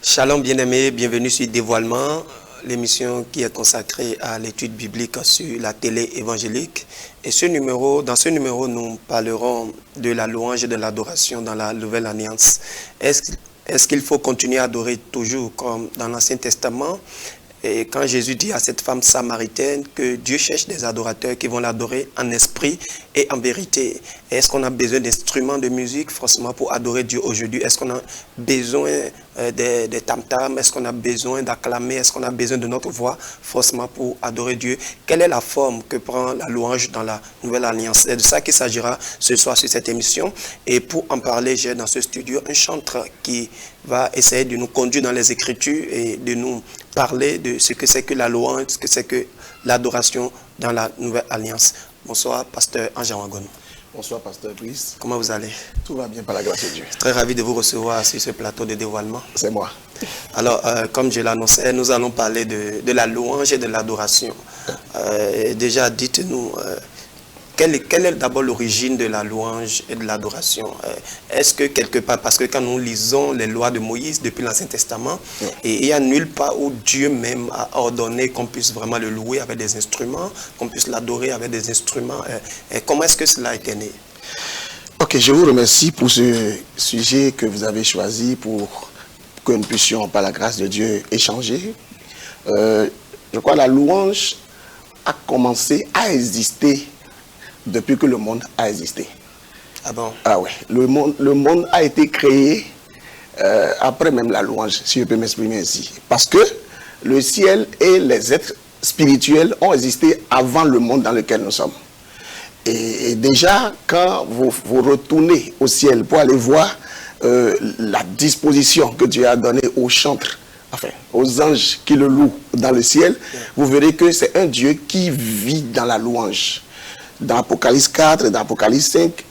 Shalom bien-aimés, bienvenue sur Dévoilement, l'émission qui est consacrée à l'étude biblique sur la télé évangélique. Et dans ce numéro, nous parlerons de la louange et de l'adoration dans la Nouvelle Alliance. Est-ce qu'il faut continuer à adorer toujours comme dans l'Ancien Testament? Et quand Jésus dit à cette femme samaritaine que Dieu cherche des adorateurs qui vont l'adorer en esprit et en vérité. Est-ce qu'on a besoin d'instruments de musique forcément pour adorer Dieu aujourd'hui? Est-ce qu'on a besoin des tam-tams? Est-ce qu'on a besoin d'acclamer? Est-ce qu'on a besoin de notre voix forcément pour adorer Dieu? Quelle est la forme que prend la louange dans la Nouvelle Alliance? C'est de ça qu'il s'agira ce soir sur cette émission. Et pour en parler, j'ai dans ce studio un chanteur qui va essayer de nous conduire dans les Écritures et de nous parler de ce que c'est que la louange, ce que c'est que l'adoration dans la Nouvelle Alliance. Bonsoir, pasteur Angel Wagon. Bonsoir, pasteur Brice. Comment vous allez? Tout va bien par la grâce de Dieu. Très ravi de vous recevoir sur ce plateau de dévoilement. C'est moi. Alors, comme je l'annonçais, nous allons parler de la louange et de l'adoration. Déjà, dites-nous, quelle est d'abord l'origine de la louange et de l'adoration? Est-ce que quelque part, parce que quand nous lisons les lois de Moïse depuis l'Ancien Testament, et il n'y a nulle part où Dieu même a ordonné qu'on puisse vraiment le louer avec des instruments, qu'on puisse l'adorer avec des instruments. Comment est-ce que cela a été né? Ok, je vous remercie pour ce sujet que vous avez choisi pour que nous puissions, par la grâce de Dieu, échanger. Je crois que la louange a commencé à exister depuis que le monde a existé. Ah bon? Ah ouais. Le monde a été créé après même la louange, si je peux m'exprimer ainsi. Parce que le ciel et les êtres spirituels ont existé avant le monde dans lequel nous sommes. Et déjà, quand vous retournez au ciel pour aller voir la disposition que Dieu a donnée aux chantres, enfin, aux anges qui le louent dans le ciel, vous verrez que c'est un Dieu qui vit dans la louange. Dans Apocalypse 4 et dans Apocalypse 5,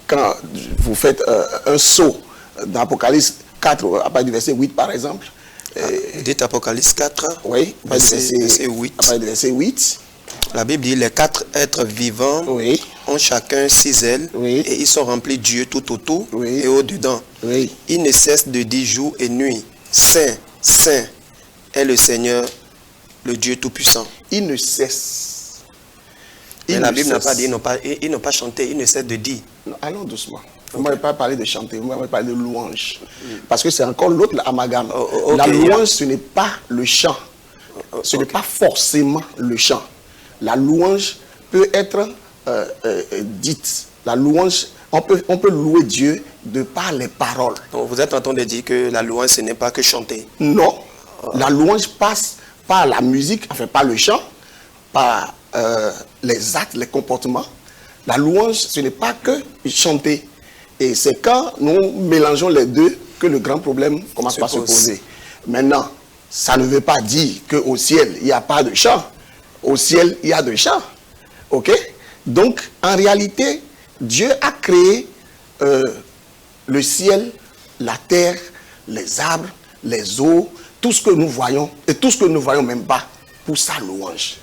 quand vous faites un saut dans Apocalypse 4, à partir du verset 8 par exemple. Dites Apocalypse 4, oui, verset 8. À partir du verset 8. La Bible dit, les 4 êtres vivants ont chacun 6 ailes et ils sont remplis de Dieu tout autour et au-dedans. Ils ne cessent de dire jour et nuit, Saint, Saint est le Seigneur, le Dieu Tout-Puissant. Ils ne cessent. Mais la Bible n'a pas dit, ils n'ont pas chanté, ils ne cessent de dire. Non, allons doucement. Vous ne m'avez pas parlé de chanter, vous m'avez parlé de louange. Parce que c'est encore l'autre amalgame. La louange, ce n'est pas le chant. Ce n'est pas forcément le chant. La louange peut être dite. La louange, on peut louer Dieu de par les paroles. Donc vous êtes en train de dire que la louange, ce n'est pas que chanter. Non. La louange passe par la musique, enfin par le chant, par les actes, les comportements. La louange, ce n'est pas que chanter. Et c'est quand nous mélangeons les deux que le grand problème commence à se poser. Maintenant, ça ne veut pas dire qu'au ciel, il n'y a pas de chant. Au ciel, il y a de chant. Ok? Donc, en réalité, Dieu a créé le ciel, la terre, les arbres, les eaux, tout ce que nous voyons, et tout ce que nous ne voyons même pas, pour sa louange.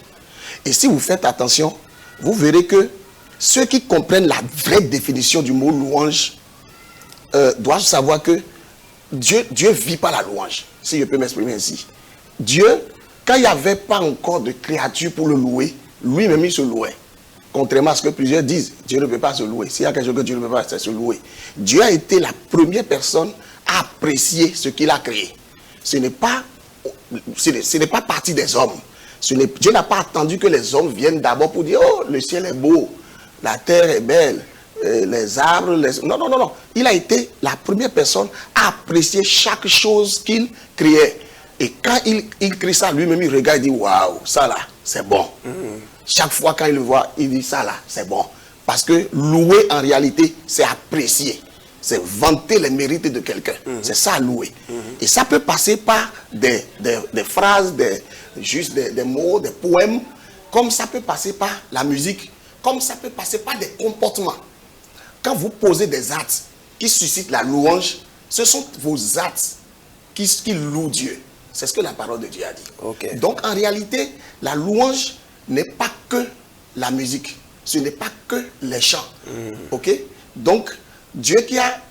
Et si vous faites attention, vous verrez que ceux qui comprennent la vraie définition du mot louange doivent savoir que Dieu vit par la louange, si je peux m'exprimer ainsi. Dieu, quand il n'y avait pas encore de créature pour le louer, lui-même il se louait. Contrairement à ce que plusieurs disent, Dieu ne peut pas se louer. S'il y a quelque chose que Dieu ne peut pas, c'est se louer. Dieu a été la première personne à apprécier ce qu'il a créé. Ce n'est pas partie des hommes. Dieu n'a pas attendu que les hommes viennent d'abord pour dire « Oh, le ciel est beau, la terre est belle, les arbres... » Non, non, non, non. Il a été la première personne à apprécier chaque chose qu'il créait. Et quand il crée ça, lui-même, il regarde et dit « Waouh, ça là, c'est bon. » Chaque fois quand il le voit, il dit « Ça là, c'est bon. » Parce que louer, en réalité, c'est apprécier. C'est vanter les mérites de quelqu'un. C'est ça, louer. Et ça peut passer par des phrases, juste des mots, des poèmes, comme ça peut passer par la musique, comme ça peut passer par des comportements. Quand vous posez des actes qui suscitent la louange, ce sont vos actes qui louent Dieu. C'est ce que la parole de Dieu a dit. Donc en réalité, la louange n'est pas que la musique. Ce n'est pas que les chants. Ok? Donc, Dieu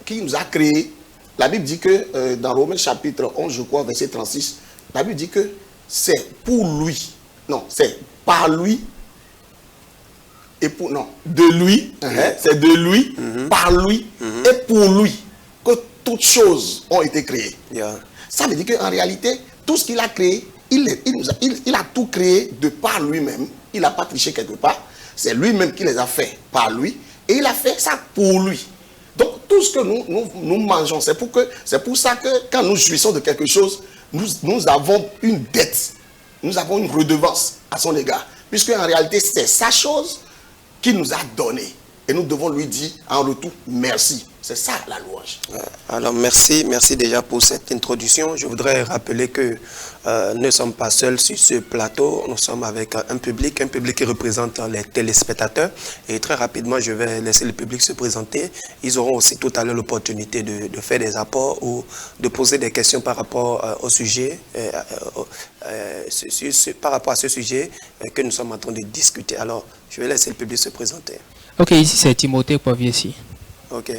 qui nous a créés La Bible dit que dans Romains chapitre 11, je crois, verset 36, la Bible dit que c'est pour lui, non, c'est par lui, et pour, non, de lui, c'est de lui, par lui, et pour lui, que toutes choses ont été créées. Yeah. Ça veut dire qu'en réalité, tout ce qu'il a créé, il a tout créé de par lui-même. Il n'a pas triché quelque part. C'est lui-même qui les a fait par lui. Et il a fait ça pour lui. Donc, tout ce que nous mangeons, c'est pour ça que quand nous jouissons de quelque chose, nous avons une dette. Nous avons une redevance à son égard. Puisque en réalité, c'est sa chose qu'il nous a donnée. Et nous devons lui dire en retour merci. C'est ça la louange. Alors merci déjà pour cette introduction. Je voudrais rappeler que nous ne sommes pas seuls sur ce plateau. Nous sommes avec un public qui représente les téléspectateurs. Et très rapidement, je vais laisser le public se présenter. Ils auront aussi tout à l'heure l'opportunité de faire des apports ou de poser des questions par rapport au sujet, par rapport à ce sujet que nous sommes en train de discuter. Alors, je vais laisser le public se présenter. Ok, ici c'est Timothée Poivier. Ok.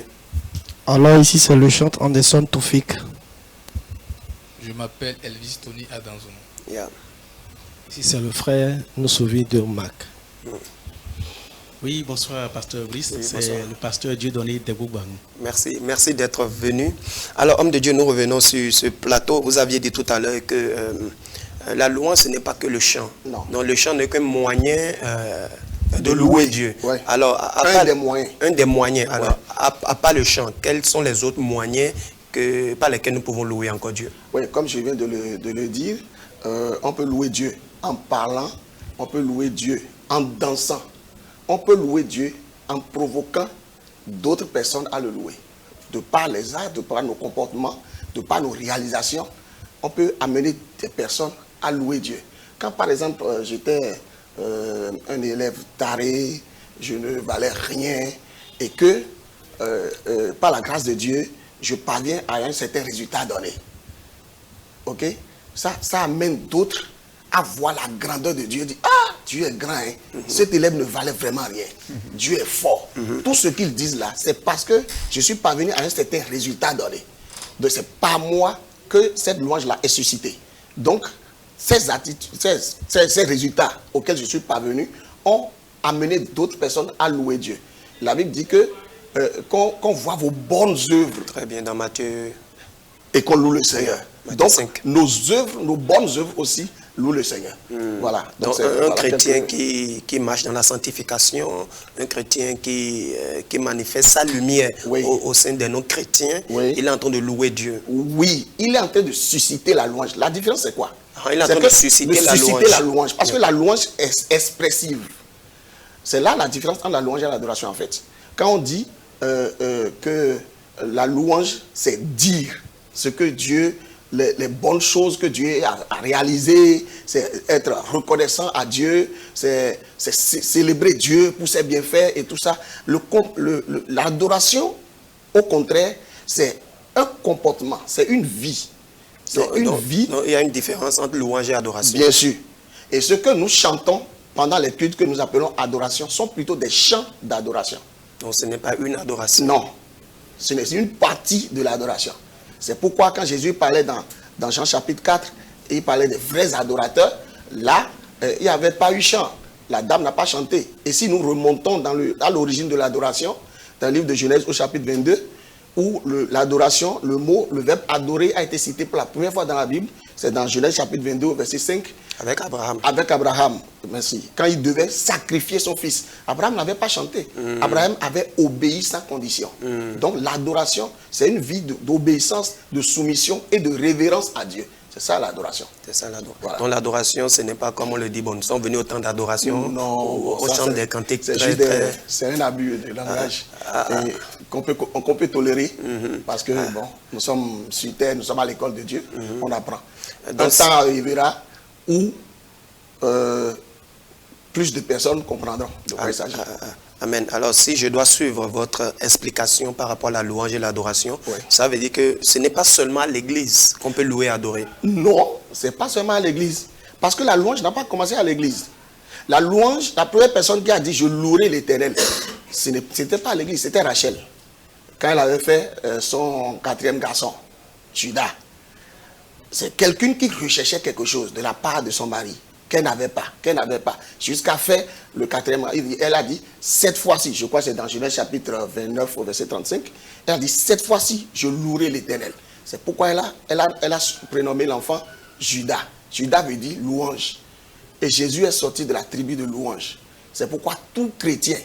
Alors ici c'est le chanteur Anderson Toufik. Je m'appelle Elvis Tony Adanzono. Yeah. Ici c'est le frère Nossovi de Mac. Oui, bonsoir Pasteur Brice, Oui, c'est bonsoir. le pasteur Dieudonné Deboubang. Merci d'être venu. Alors, homme de Dieu, nous revenons sur ce plateau. Vous aviez dit tout à l'heure que la louange, ce n'est pas que le chant. Non. Le chant n'est qu'un moyen de louer Dieu. Ouais. Alors, Un des moyens. Un des moyens. Ouais. Alors, à part le chant, quels sont les autres moyens par lesquels nous pouvons louer encore Dieu? Oui, comme je viens de le dire, on peut louer Dieu en parlant, on peut louer Dieu en dansant, on peut louer Dieu en provoquant d'autres personnes à le louer. De par les actes, de par nos comportements, de par nos réalisations, on peut amener des personnes à louer Dieu. Quand par exemple j'étais un élève taré, je ne valais rien, et que par la grâce de Dieu, je parviens à un certain résultat donné. Ok? Ça amène d'autres à voir la grandeur de Dieu. Dit, ah, Dieu est grand, hein? Cet élève ne valait vraiment rien. Dieu est fort. Tout ce qu'ils disent là, c'est parce que je suis parvenu à un certain résultat donné. Donc c'est pas moi que cette louange-là est suscitée. Donc, ces attitudes, ces résultats auxquels je suis parvenu ont amené d'autres personnes à louer Dieu. La Bible dit que qu'on voit vos bonnes œuvres. Très bien, dans Matthieu. Et qu'on loue le Seigneur. Matthieu Donc, 5. nos œuvres, nos bonnes œuvres aussi, louent le Seigneur. Voilà. Donc, c'est- un voilà chrétien quelques- qui marche dans la sanctification, un chrétien qui manifeste sa lumière Oui. au sein de nos chrétiens, Oui. il est en train de louer Dieu. Oui, il est en train de susciter la louange. La différence, c'est quoi? Ah, il est en C'est train que de susciter la louange. la louange. Parce que la louange est expressive. C'est là la différence entre la louange et l'adoration, en fait. Quand on dit que la louange, c'est dire ce que Dieu, les bonnes choses que Dieu a réalisées, c'est être reconnaissant à Dieu, c'est célébrer Dieu pour ses bienfaits et tout ça. L'adoration, au contraire, c'est un comportement, c'est une vie. C'est une vie. Donc, il y a une différence entre louange et adoration. Bien sûr. Et ce que nous chantons pendant l'étude que nous appelons adoration sont plutôt des chants d'adoration. Donc ce n'est pas une adoration. Non. C'est une partie de l'adoration. C'est pourquoi quand Jésus parlait dans Jean chapitre 4, il parlait des vrais adorateurs, là, il n'y avait pas eu chant. La dame n'a pas chanté. Et si nous remontons à l'origine de l'adoration, dans le livre de Genèse au chapitre 22, où l'adoration, le verbe adorer a été cité pour la première fois dans la Bible, c'est dans Genèse chapitre 22, verset 5. Avec Abraham. Avec Abraham, merci. Quand il devait sacrifier son fils, Abraham n'avait pas chanté. Abraham avait obéi sans condition. Donc l'adoration, c'est une vie d'obéissance, de soumission et de révérence à Dieu. C'est ça l'adoration. C'est ça l'adoration. Voilà. Donc l'adoration, ce n'est pas comme on le dit, bon, nous sommes venus au temps d'adoration, Non, au ça, chant c'est- des cantiques c'est très, juste très... c'est un abus de langage et qu'on peut tolérer parce que bon, nous sommes sur terre, nous sommes à l'école de Dieu, on apprend. Donc, Un temps arrivera où plus de personnes comprendront de quoi il s'agit. Amen. Alors, si je dois suivre votre explication par rapport à la louange et l'adoration, Oui. ça veut dire que ce n'est pas seulement à l'église qu'on peut louer et adorer. Non, c'est pas seulement à l'église. Parce que la louange n'a pas commencé à l'église. La louange, la première personne qui a dit je louerai l'Éternel, ce n'était pas à l'église, c'était Rachel. quand elle avait fait son 4e garçon, Judas, c'est quelqu'un qui recherchait quelque chose de la part de son mari, qu'elle n'avait pas, jusqu'à faire le 4e. Elle a dit, cette fois-ci, je crois que c'est dans Genèse chapitre 29 au verset 35, elle a dit, cette fois-ci, je louerai l'Éternel. C'est pourquoi elle a prénommé l'enfant Judas. Judas veut dire louange. Et Jésus est sorti de la tribu de louange. C'est pourquoi tout chrétien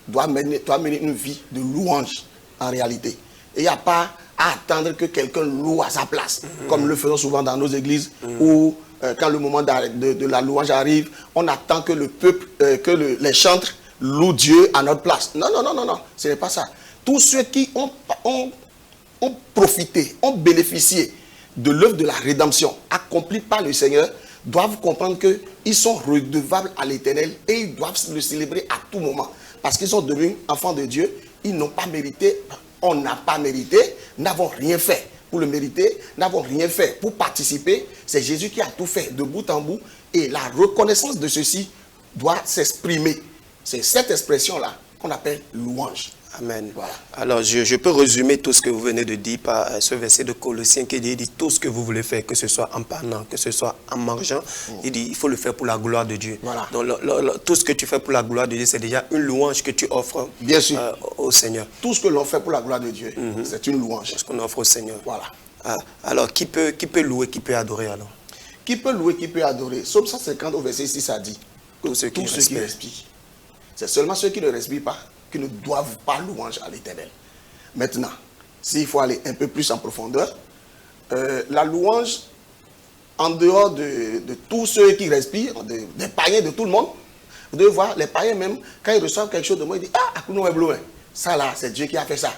doit mener une vie de louange en réalité. Et il n'y a pas à attendre que quelqu'un loue à sa place, comme nous le faisons souvent dans nos églises, où quand le moment de la louange arrive, on attend que le peuple, les chantres louent Dieu à notre place. Non, ce n'est pas ça. Tous ceux qui ont profité, ont bénéficié de l'œuvre de la rédemption accomplie par le Seigneur, doivent comprendre qu'ils sont redevables à l'Éternel et ils doivent le célébrer à tout moment. Parce qu'ils sont devenus enfants de Dieu, ils n'ont pas mérité, on n'a pas mérité, n'avons rien fait pour le mériter, n'avons rien fait pour participer. C'est Jésus qui a tout fait de bout en bout et la reconnaissance de ceci doit s'exprimer. C'est cette expression-là qu'on appelle louange. Amen. Voilà. Alors, je peux résumer tout ce que vous venez de dire par ce verset de Colossiens qui dit tout ce que vous voulez faire, que ce soit en parlant, que ce soit en mangeant, il dit il faut le faire pour la gloire de Dieu. Voilà. Donc, tout ce que tu fais pour la gloire de Dieu, c'est déjà une louange que tu offres Bien sûr. Au Seigneur. Tout ce que l'on fait pour la gloire de Dieu, c'est une louange. Ce qu'on offre au Seigneur. Voilà. Alors, qui peut louer, qui peut adorer alors? Qui peut louer, qui peut adorer? Psaume 150 au verset 6, ça dit Tous ceux qui respirent. C'est seulement ceux qui ne respirent pas qui ne doivent pas louange à l'Éternel. Maintenant, s'il faut aller un peu plus en profondeur, la louange, en dehors de tous ceux qui respirent, des païens, de tout le monde, vous devez voir, les païens même, quand ils reçoivent quelque chose de moi, ils disent « Ah, ça là, c'est Dieu qui a fait ça. »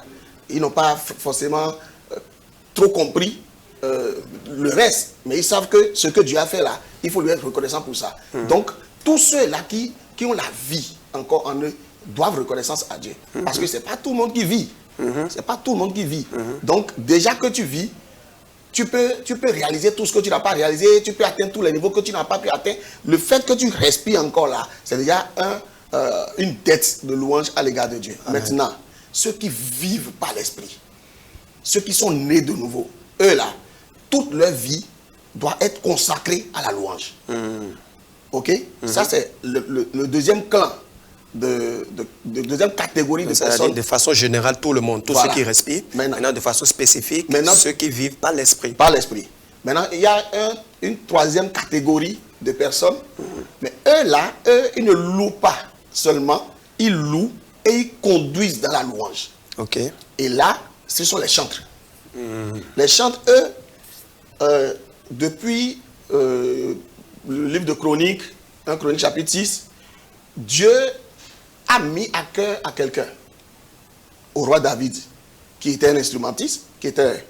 Ils n'ont pas forcément trop compris le reste, mais ils savent que ce que Dieu a fait là, il faut lui être reconnaissant pour ça. Donc, tous ceux-là qui ont la vie encore en eux, doivent reconnaissance à Dieu. Parce que ce n'est pas tout le monde qui vit. C'est pas tout le monde qui vit. Donc, déjà que tu vis, tu peux réaliser tout ce que tu n'as pas réalisé, tu peux atteindre tous les niveaux que tu n'as pas pu atteindre. Le fait que tu respires encore là, c'est déjà une dette de louange à l'égard de Dieu. Amen. Maintenant, ceux qui vivent par l'esprit, ceux qui sont nés de nouveau, eux là, toute leur vie doit être consacrée à la louange. Ok? Ça, c'est le deuxième clan. De deuxième catégorie de personnes. De façon générale, tout le monde, tous ceux qui respirent. Maintenant, de façon spécifique, ceux qui vivent par l'esprit. Par l'esprit. Maintenant, il y a une troisième catégorie de personnes. Mais eux là, ils ne louent pas seulement, ils louent et ils conduisent dans la louange. Ok. Et là, ce sont les chantres. Les chantres, eux, depuis le livre de Chroniques, 1 Chronique chapitre 6, Dieu a mis à cœur à quelqu'un, au roi David, qui était un instrumentiste, qui était,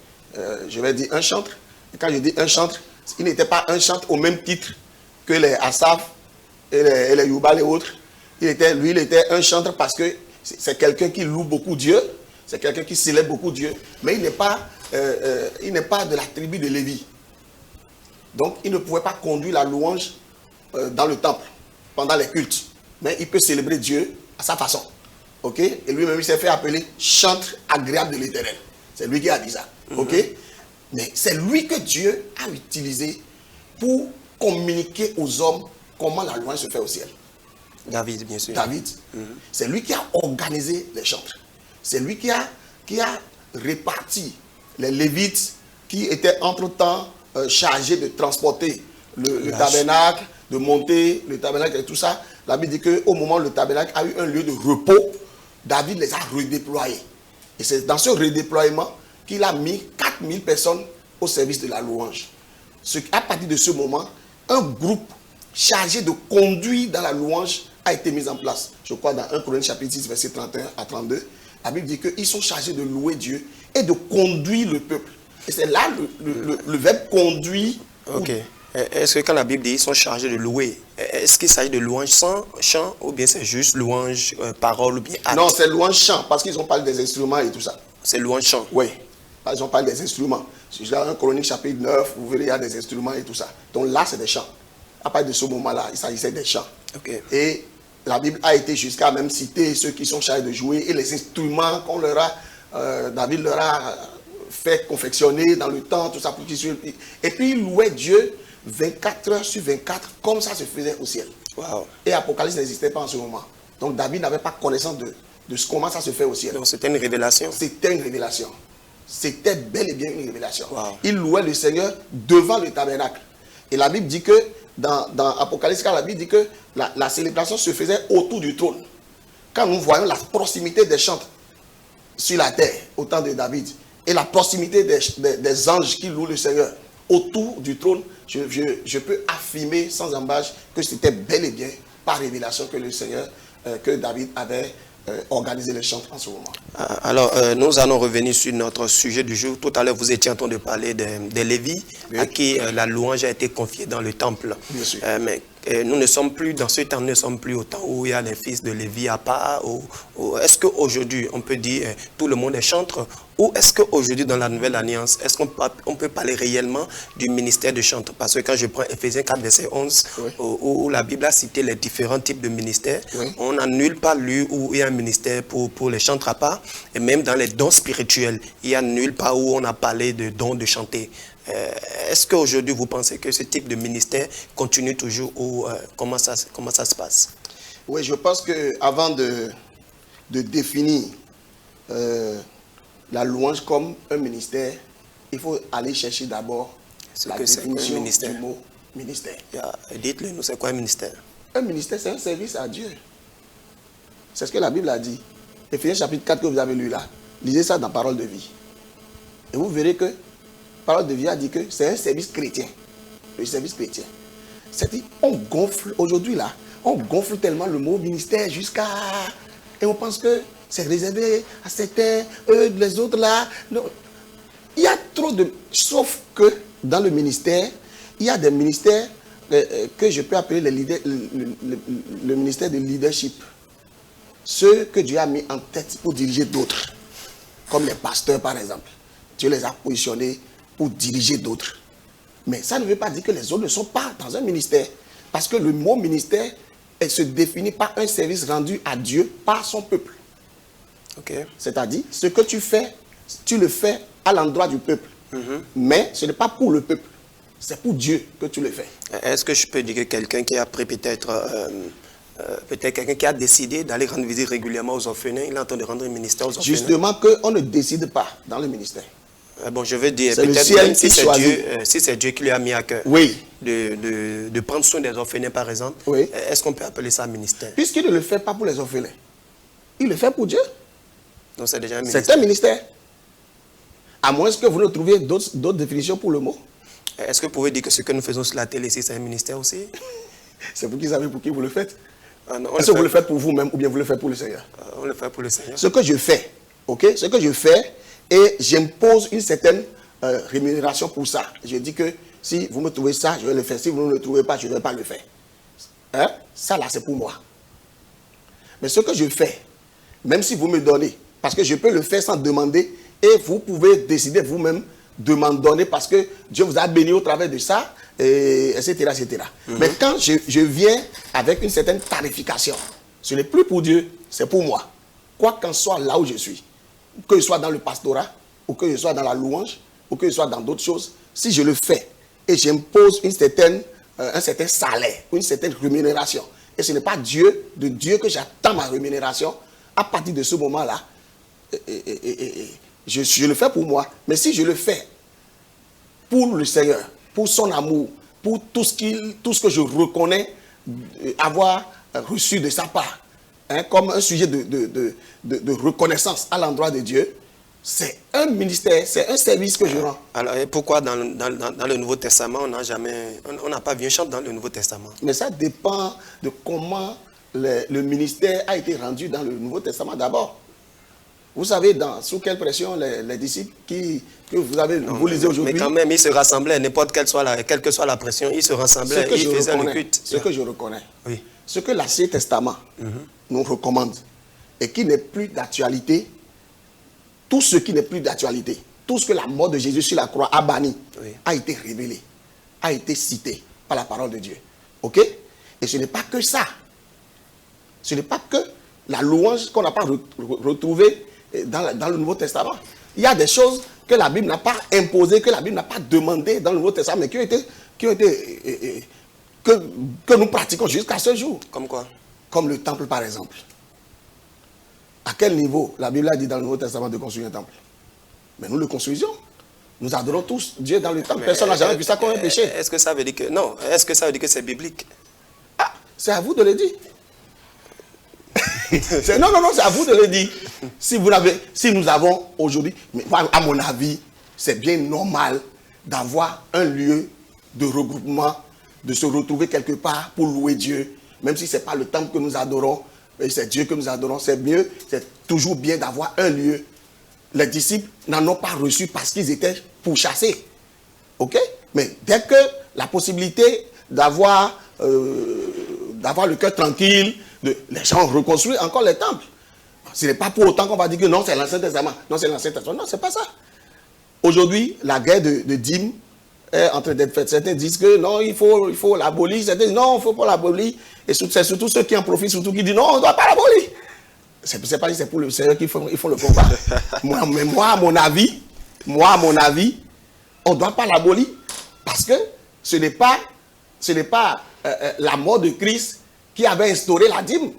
je vais dire, un chantre. Et quand je dis un chantre, il n'était pas un chantre au même titre que les Asaph et les Yubal et autres. Lui, il était un chantre parce que c'est quelqu'un qui loue beaucoup Dieu, c'est quelqu'un qui célèbre beaucoup Dieu, mais il n'est pas de la tribu de Lévi. Donc, il ne pouvait pas conduire la louange dans le temple, pendant les cultes. Mais il peut célébrer Dieu à sa façon. Ok? Et lui-même, il s'est fait appeler chantre agréable de l'Éternel. C'est lui qui a dit ça. Ok? Mais c'est lui que Dieu a utilisé pour communiquer aux hommes comment la louange se fait au ciel. David, bien sûr. David. C'est lui qui a organisé les chantres. C'est lui qui a réparti les Lévites qui étaient entre-temps chargés de transporter le tabernacle, de monter le tabernacle et tout ça. La Bible dit qu'au moment où le tabernacle a eu un lieu de repos, David les a redéployés. Et c'est dans ce redéploiement qu'il a mis 4000 personnes au service de la louange. À partir de ce moment, un groupe chargé de conduire dans la louange a été mis en place. Je crois dans 1 Chroniques chapitre 6, verset 31 à 32, la Bible dit qu'ils sont chargés de louer Dieu et de conduire le peuple. Et c'est là le verbe conduire. Ok. Est-ce que quand la Bible dit qu'ils sont chargés de louer, est-ce qu'il s'agit de louange sans chant ou bien c'est juste louange, parole ou bien acte? Non, c'est louange chant parce qu'ils ont parlé des instruments et tout ça. C'est louange chant? Oui, ils ont parlé des instruments. Si dans 1 Chronique chapitre 9, vous verrez, il y a des instruments et tout ça. Donc là, c'est des chants. À partir de ce moment-là, il s'agissait des chants. Okay. Et la Bible a été jusqu'à même citer ceux qui sont chargés de jouer et les instruments qu'on leur a, David leur a fait confectionner dans le temps, tout ça pour qu'ils suivent. Et puis il louait Dieu 24 heures sur 24, comme ça se faisait au ciel. Wow. Et Apocalypse n'existait pas en ce moment. Donc David n'avait pas connaissance de comment ça se fait au ciel. Donc c'était une révélation. C'était une révélation. C'était bel et bien une révélation. Wow. Il louait le Seigneur devant le tabernacle. Et la Bible dit que, dans Apocalypse 4, la Bible dit que la célébration se faisait autour du trône. Quand nous voyons la proximité des chantres sur la terre, au temps de David, et la proximité des anges qui louent le Seigneur autour du trône, je peux affirmer sans embâche que c'était bel et bien par révélation que le Seigneur, que David avait organisé les chants en ce moment. Alors, nous allons revenir sur notre sujet du jour. Tout à l'heure, vous étiez en train de parler des Lévites, oui, à qui la louange a été confiée dans le temple. Bien sûr. Mais nous ne sommes plus, dans ce temps, nous ne sommes plus au temps où il y a les fils de Lévi à part. Est-ce qu'aujourd'hui, on peut dire tout le monde est chantre? Ou est-ce qu'aujourd'hui, dans la Nouvelle Alliance, est-ce qu'on peut parler réellement du ministère de chantre? Parce que quand je prends Éphésiens 4, verset 11, oui, où la Bible a cité les différents types de ministères, oui, on n'a nulle part lu où il y a un ministère pour les chantres à part. Et même dans les dons spirituels, il n'y a nulle part où on a parlé de dons de chanter. Est-ce qu'aujourd'hui, vous pensez que ce type de ministère continue toujours ou comment ça se passe? Oui, je pense qu'avant de définir la louange comme un ministère, il faut aller chercher d'abord la définition du mot ministère. Dites-le nous, c'est quoi un ministère? Un ministère, c'est un service à Dieu. C'est ce que la Bible a dit. Éphésiens chapitre 4 que vous avez lu là, lisez ça dans Parole de vie. Et vous verrez que Parole de vie a dit que c'est un service chrétien. Le service chrétien. C'est-à-dire, on gonfle, aujourd'hui là, on gonfle tellement le mot ministère jusqu'à... Et on pense que c'est réservé à certains, eux, les autres là. Non. Il y a trop de... Sauf que dans le ministère, il y a des ministères que je peux appeler le ministère de leadership. Ceux que Dieu a mis en tête pour diriger d'autres. Comme les pasteurs par exemple. Dieu les a positionnés pour diriger d'autres. Mais ça ne veut pas dire que les autres ne sont pas dans un ministère. Parce que le mot ministère, elle se définit par un service rendu à Dieu par son peuple. Okay. C'est-à-dire, ce que tu fais, tu le fais à l'endroit du peuple. Mais ce n'est pas pour le peuple. C'est pour Dieu que tu le fais. Est-ce que je peux dire que quelqu'un qui a pris peut-être quelqu'un qui a décidé d'aller rendre visite régulièrement aux orphelins, il est en train de rendre un ministère aux orphelins? Justement qu'on ne décide pas dans le ministère. Bon, je veux dire, peut-être même si c'est Dieu qui lui a mis à cœur, oui, de prendre soin des orphelins, par exemple, oui, est-ce qu'on peut appeler ça ministère? Puisqu'il ne le fait pas pour les orphelins, il le fait pour Dieu. Donc c'est déjà un ministère. C'est un ministère. À moins que vous ne trouviez d'autres définitions pour le mot. Est-ce que vous pouvez dire que ce que nous faisons sur la télé ici, c'est un ministère aussi? C'est vous qui savez pour qui vous le faites. Est-ce que vous le faites pour vous-même ou bien vous le faites pour le Seigneur? On le fait pour le Seigneur. Ce que je fais, ok? Ce que je fais, et j'impose une certaine rémunération pour ça. Je dis que si vous me trouvez ça, je vais le faire. Si vous ne le trouvez pas, je ne vais pas le faire. Hein? Ça là, c'est pour moi. Mais ce que je fais, même si vous me donnez, parce que je peux le faire sans demander, et vous pouvez décider vous-même de m'en donner parce que Dieu vous a béni au travers de ça, etc. etc. Mais quand je viens avec une certaine tarification, ce n'est plus pour Dieu, c'est pour moi. Quoi qu'en soit là où je suis, que je sois dans le pastorat, ou que je sois dans la louange, ou que je sois dans d'autres choses, si je le fais et j'impose un certain salaire, ou une certaine rémunération, et ce n'est pas de Dieu que j'attends ma rémunération, à partir de ce moment-là, je le fais pour moi. Mais si je le fais pour le Seigneur, pour son amour, pour tout ce que je reconnais avoir reçu de sa part, hein, comme un sujet de reconnaissance à l'endroit de Dieu, c'est un ministère, c'est un service que je rends. Alors, et pourquoi dans le Nouveau Testament, on n'a pas vu un chant dans le Nouveau Testament? Mais ça dépend de comment le ministère a été rendu dans le Nouveau Testament d'abord. Vous savez sous quelle pression les disciples que vous lisez aujourd'hui. Mais quand même, ils se rassemblaient, quelle que soit la pression, ils se rassemblaient, ils faisaient le culte. Ce que je reconnais, oui, ce que l'Ancien Testament nous recommande et qui n'est plus d'actualité, tout ce qui n'est plus d'actualité, tout ce que la mort de Jésus sur la croix a banni, oui, a été révélé, a été cité par la parole de Dieu. Ok? Et ce n'est pas que ça. Ce n'est pas que la louange qu'on n'a pas retrouvée dans le Nouveau Testament. Il y a des choses que la Bible n'a pas imposées, que la Bible n'a pas demandées dans le Nouveau Testament, mais que nous pratiquons jusqu'à ce jour. Comme quoi? Comme le temple, par exemple. À quel niveau la Bible a dit dans le Nouveau Testament de construire un temple? Mais nous le construisions. Nous adorons tous Dieu dans le temple. Personne n'a jamais vu ça comme un péché. Est-ce que ça veut dire que... Non, est-ce que ça veut dire que c'est biblique? Ah, c'est à vous de le dire. Non, c'est à vous de le dire. Si nous avons aujourd'hui, à mon avis, c'est bien normal d'avoir un lieu de regroupement, de se retrouver quelque part pour louer Dieu. Même si ce n'est pas le temple que nous adorons, mais c'est Dieu que nous adorons, c'est mieux, c'est toujours bien d'avoir un lieu. Les disciples n'en ont pas reçu parce qu'ils étaient pourchassés. Ok? Mais dès que la possibilité d'avoir le cœur tranquille, les gens ont reconstruit encore les temples. Ce n'est pas pour autant qu'on va dire que non, c'est l'Ancien Testament. Non, c'est l'Ancien Testament. Non, ce n'est pas ça. Aujourd'hui, la guerre de dîmes est en train d'être faite. Certains disent que non, il faut l'abolir. Certains disent non, il ne faut pas l'abolir. Et c'est surtout ceux qui en profitent, surtout qui disent non, on ne doit pas l'abolir. C'est pas c'est pour le Seigneur qu'ils font le combat. moi, à mon avis, on ne doit pas l'abolir parce que ce n'est pas la mort de Christ qui avait instauré la dîme.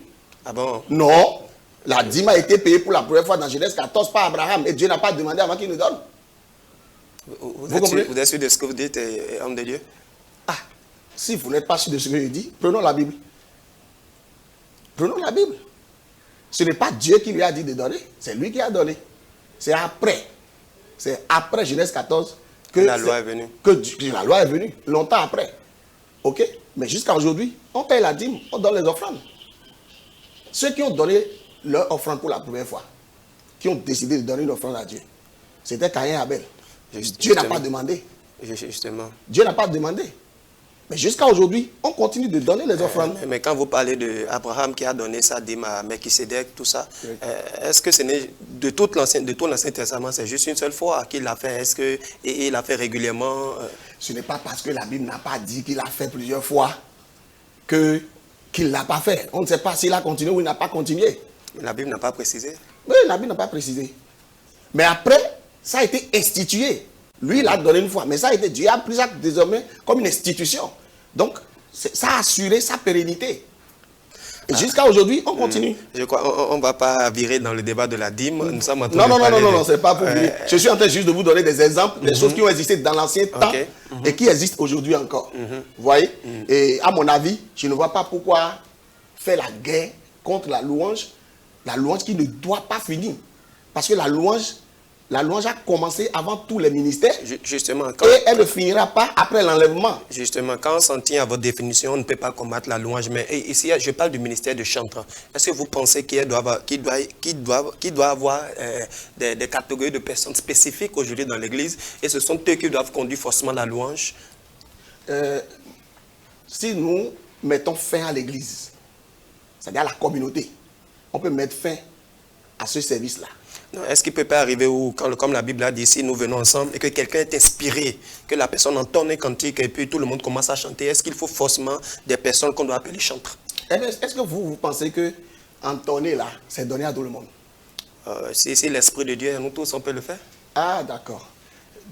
Ah bon? Non, la dîme a été payée pour la première fois dans Genèse 14 par Abraham et Dieu n'a pas demandé avant qu'il nous donne. Vous êtes sûr de ce que vous dites, homme de Dieu? Ah, si vous n'êtes pas sûr de ce que je dis, prenons la Bible. Prenons la Bible. Ce n'est pas Dieu qui lui a dit de donner, c'est lui qui a donné. C'est après Genèse 14 que la loi est venue. La loi est venue, longtemps après. Ok? Mais jusqu'à aujourd'hui, on paye la dîme, on donne les offrandes. Ceux qui ont donné leur offrande pour la première fois, qui ont décidé de donner une offrande à Dieu, c'était Caïn et Abel. Dieu n'a pas demandé. Justement. Dieu n'a pas demandé. Mais jusqu'à aujourd'hui, on continue de donner les offrandes. Mais quand vous parlez d'Abraham qui a donné sa dîme à Melchisédek, tout ça, oui. Est-ce que ce n'est de tout l'Ancien Testament, c'est juste une seule fois qu'il l'a fait? Est-ce qu'il l'a fait régulièrement? Ce n'est pas parce que la Bible n'a pas dit qu'il l'a fait plusieurs fois qu'il ne l'a pas fait. On ne sait pas s'il a continué ou il n'a pas continué. La Bible n'a pas précisé? Oui, la Bible n'a pas précisé. Mais après, ça a été institué. Lui, il l'a donné une fois, mais ça a été, Dieu a pris ça désormais comme une institution. Donc, ça a assuré sa pérennité. Et jusqu'à aujourd'hui, on continue. Je crois, on ne va pas virer dans le débat de la dîme. Nous sommes en train non, c'est pas pour virer. Je suis en train juste de vous donner des exemples, des choses qui ont existé dans l'ancien temps et qui existent aujourd'hui encore. Vous voyez? Et à mon avis, je ne vois pas pourquoi faire la guerre contre la louange qui ne doit pas finir. Parce que la louange a commencé avant tous les ministères. Justement. Et elle ne finira pas après l'enlèvement. Justement, quand on s'en tient à votre définition, on ne peut pas combattre la louange. Mais ici, je parle du ministère de chantre. Est-ce que vous pensez qu'il doit avoir des catégories de personnes spécifiques aujourd'hui dans l'Église et ce sont eux qui doivent conduire forcément la louange? Si nous mettons fin à l'Église, c'est-à-dire à la communauté, on peut mettre fin à ce service-là. Est-ce qu'il ne peut pas arriver où, comme la Bible a dit, si nous venons ensemble et que quelqu'un est inspiré, que la personne entonne un cantique et puis tout le monde commence à chanter, est-ce qu'il faut forcément des personnes qu'on doit appeler chantres? Est-ce que vous pensez que entonner là, c'est donné à tout le monde? Si l'Esprit de Dieu, nous tous, on peut le faire. Ah, d'accord.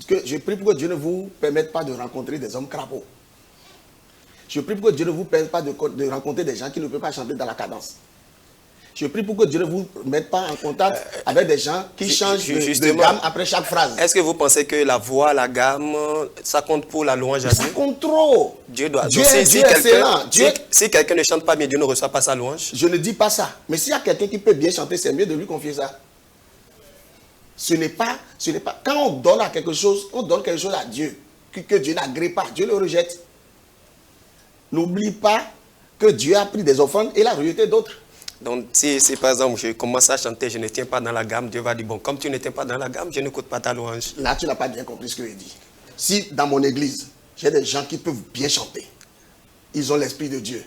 Je prie pour que Dieu ne vous permette pas de rencontrer des hommes crapauds. Je prie pour que Dieu ne vous permette pas de rencontrer des gens qui ne peuvent pas chanter dans la cadence. Je prie pour que Dieu ne vous mette pas en contact avec des gens qui changent de gamme après chaque phrase. Est-ce que vous pensez que la voix, la gamme, ça compte pour la louange à Dieu? Ça compte trop. Dieu doit. Dieu est excellent. Si quelqu'un ne chante pas bien, Dieu ne reçoit pas sa louange? Je ne dis pas ça. Mais s'il y a quelqu'un qui peut bien chanter, c'est mieux de lui confier ça. Ce n'est pas. Quand on donne quelque chose à Dieu, que Dieu n'agrée pas, Dieu le rejette. N'oublie pas que Dieu a pris des offrandes et l'a rejeté d'autres. Donc, si par exemple, je commence à chanter, je ne tiens pas dans la gamme, Dieu va dire, bon, comme tu ne tiens pas dans la gamme, je n'écoute pas ta louange. Là, tu n'as pas bien compris ce que je dis. Si dans mon église, j'ai des gens qui peuvent bien chanter, ils ont l'Esprit de Dieu,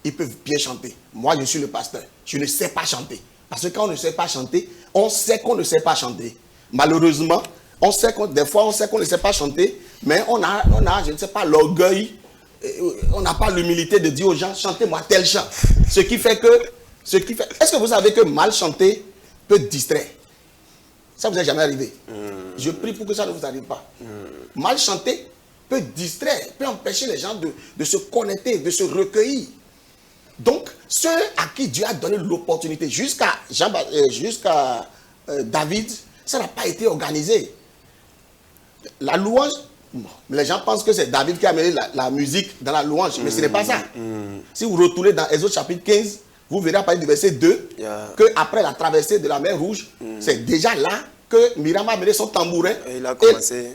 ils peuvent bien chanter. Moi, je suis le pasteur, je ne sais pas chanter. Parce que quand on ne sait pas chanter, on sait qu'on ne sait pas chanter. Malheureusement, des fois, on sait qu'on ne sait pas chanter, mais on a, je ne sais pas, l'orgueil, on n'a pas l'humilité de dire aux gens, chantez-moi tel chant. Ce qui fait que Ce qui fait... Est-ce que vous savez que mal chanter peut distraire? Ça vous est jamais arrivé? Je prie pour que ça ne vous arrive pas. Mal chanter peut distraire, peut empêcher les gens de se connecter, de se recueillir. Donc, ceux à qui Dieu a donné l'opportunité, jusqu'à David, ça n'a pas été organisé. La louange, les gens pensent que c'est David qui a amené la musique dans la louange, mais ce n'est pas ça. Si vous retournez dans Exode chapitre 15, vous verrez à partir du verset 2 qu'après la traversée de la mer Rouge, c'est déjà là que Myriam a amené son tambourin. Et il a commencé.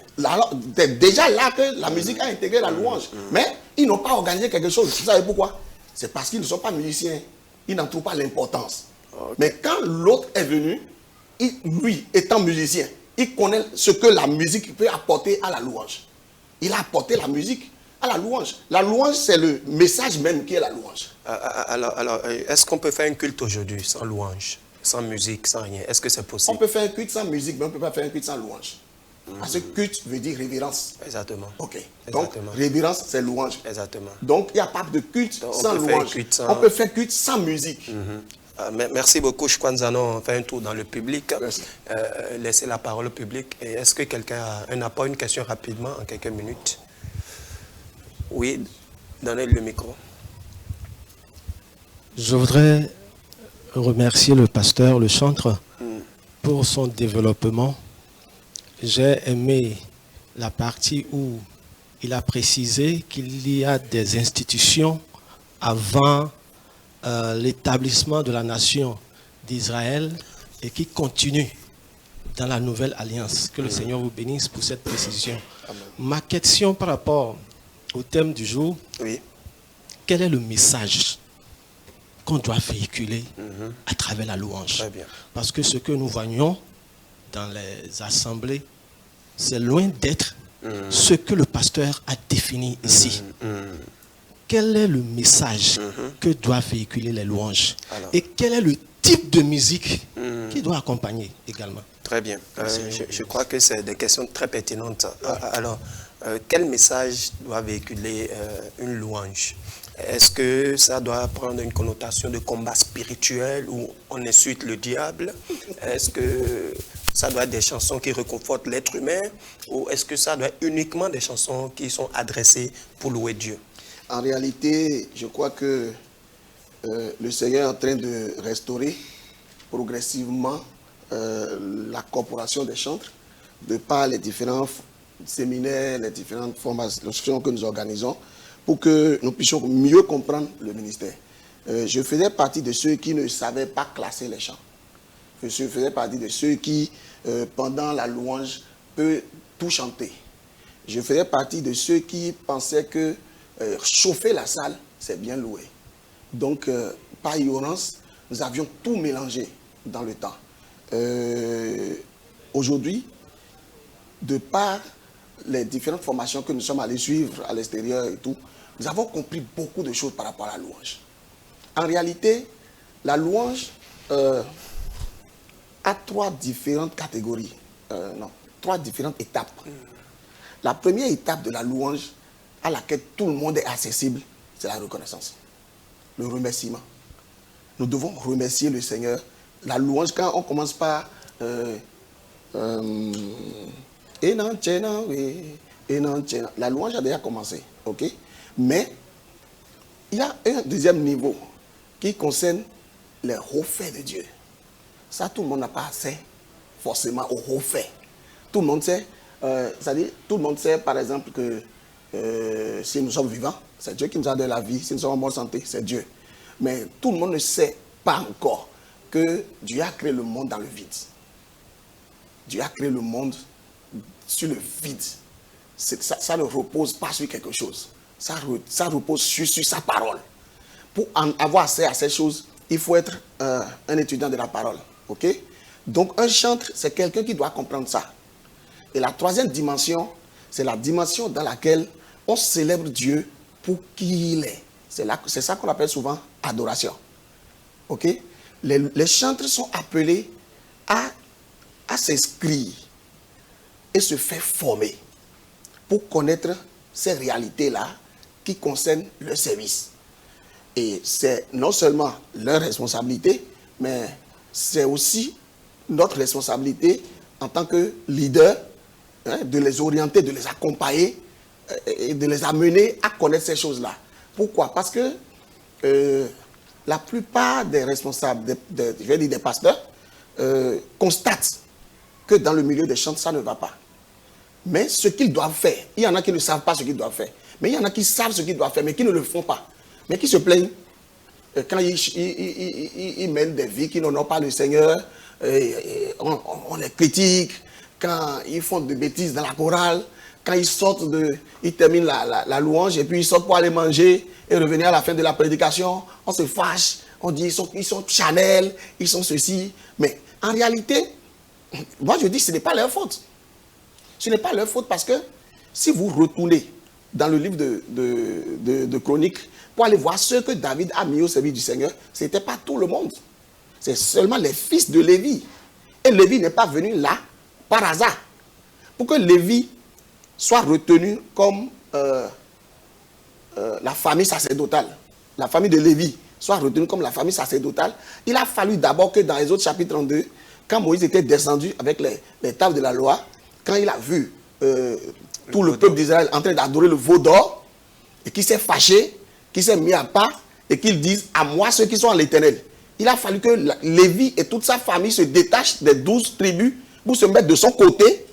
C'est déjà là que la musique a intégré la louange. Mais ils n'ont pas organisé quelque chose. Vous savez pourquoi? C'est parce qu'ils ne sont pas musiciens. Ils n'en trouvent pas l'importance. Okay. Mais quand l'autre est venu, lui, étant musicien, il connaît ce que la musique peut apporter à la louange. Il a apporté la musique à la louange. La louange, c'est le message même qui est la louange. Alors est-ce qu'on peut faire un culte aujourd'hui sans louange, sans musique, sans rien? Est-ce que c'est possible? On peut faire un culte sans musique, mais on ne peut pas faire un culte sans louange. Parce que culte veut dire révérence. Exactement. Ok. Exactement. Donc, révérence, c'est louange. Exactement. Donc, il n'y a pas de culte sans louange. On peut faire culte sans musique. Merci beaucoup, Chkwanzano. On fait un tour dans le public. Laissez la parole au public. Est-ce que quelqu'un a un apport, une question rapidement, en quelques minutes? Oui, donnez le micro. Je voudrais remercier le pasteur, le chantre, pour son développement. J'ai aimé la partie où il a précisé qu'il y a des institutions avant l'établissement de la nation d'Israël et qui continuent dans la nouvelle alliance. Que le Seigneur vous bénisse pour cette précision. Amen. Ma question par rapport au thème du jour, quel est le message qu'on doit véhiculer à travers la louange? Très bien. Parce que ce que nous voyons dans les assemblées, c'est loin d'être ce que le pasteur a défini ici. Quel est le message que doivent véhiculer les louanges? Et quel est le type de musique qui doit accompagner également? Très bien. Je crois que c'est des questions très pertinentes. Alors, quel message doit véhiculer une louange? Est-ce que ça doit prendre une connotation de combat spirituel où on insulte le diable? Est-ce que ça doit être des chansons qui réconfortent l'être humain? Ou est-ce que ça doit être uniquement des chansons qui sont adressées pour louer Dieu? En réalité, je crois que le Seigneur est en train de restaurer progressivement la corporation des chantres de par les différents séminaires, les différentes formations que nous organisons pour que nous puissions mieux comprendre le ministère. Je faisais partie de ceux qui ne savaient pas classer les chants. Je faisais partie de ceux qui, pendant la louange, peuvent tout chanter. Je faisais partie de ceux qui pensaient que chauffer la salle, c'est bien louer. Donc, par ignorance, nous avions tout mélangé dans le temps. Aujourd'hui, de par les différentes formations que nous sommes allés suivre à l'extérieur et tout, nous avons compris beaucoup de choses par rapport à la louange. En réalité, la louange a trois différentes catégories, trois différentes étapes. La première étape de la louange à laquelle tout le monde est accessible, c'est la reconnaissance, le remerciement. Nous devons remercier le Seigneur. La louange, quand on commence par la louange a déjà commencé, ok? Mais il y a un deuxième niveau qui concerne les hauts faits de Dieu. Ça, tout le monde n'a pas accès forcément aux hauts faits. Tout le monde sait, tout le monde sait par exemple que si nous sommes vivants, c'est Dieu qui nous a donné la vie. Si nous sommes en bonne santé, c'est Dieu. Mais tout le monde ne sait pas encore que Dieu a créé le monde dans le vide. Dieu a créé le monde sur le vide. Ça ne repose pas sur quelque chose. Ça repose sur sa parole. Pour en avoir accès à ces choses, il faut être un étudiant de la parole. Okay? Donc un chantre, c'est quelqu'un qui doit comprendre ça. Et la troisième dimension, c'est la dimension dans laquelle on célèbre Dieu pour qui il est. C'est ça qu'on appelle souvent adoration. Okay? Les chantres sont appelés à s'inscrire et se faire former pour connaître ces réalités-là qui concernent le service. Et c'est non seulement leur responsabilité, mais c'est aussi notre responsabilité en tant que leader, hein, de les orienter, de les accompagner et de les amener à connaître ces choses-là. Pourquoi? Parce que la plupart des responsables, je vais dire des pasteurs, constatent que dans le milieu des chants, ça ne va pas. Mais ce qu'ils doivent faire, il y en a qui ne savent pas ce qu'ils doivent faire. Mais il y en a qui savent ce qu'ils doivent faire, mais qui ne le font pas. Mais qui se plaignent quand ils mènent des vies qui n'honorent pas le Seigneur, on les critique, quand ils font des bêtises dans la chorale, quand ils terminent la louange et puis ils sortent pour aller manger et revenir à la fin de la prédication, on se fâche, on dit ils sont Chanel, ils sont ceci. Mais en réalité, moi je dis que ce n'est pas leur faute. Ce n'est pas leur faute parce que si vous retournez dans le livre de Chroniques pour aller voir ce que David a mis au service du Seigneur, ce n'était pas tout le monde. C'est seulement les fils de Lévi. Et Lévi n'est pas venu là par hasard. Pour que Lévi soit retenu comme la famille sacerdotale, la famille de Lévi soit retenue comme la famille sacerdotale, il a fallu d'abord que dans Exode chapitre 32, quand Moïse était descendu avec les tables de la loi, quand il a vu tout le peuple d'Israël en train d'adorer le veau d'or, et qui s'est fâché, qui s'est mis à part, et qu'il dise à moi ceux qui sont en l'Éternel. Il a fallu que Lévi et toute sa famille se détachent des 12 tribus pour se mettre de son côté,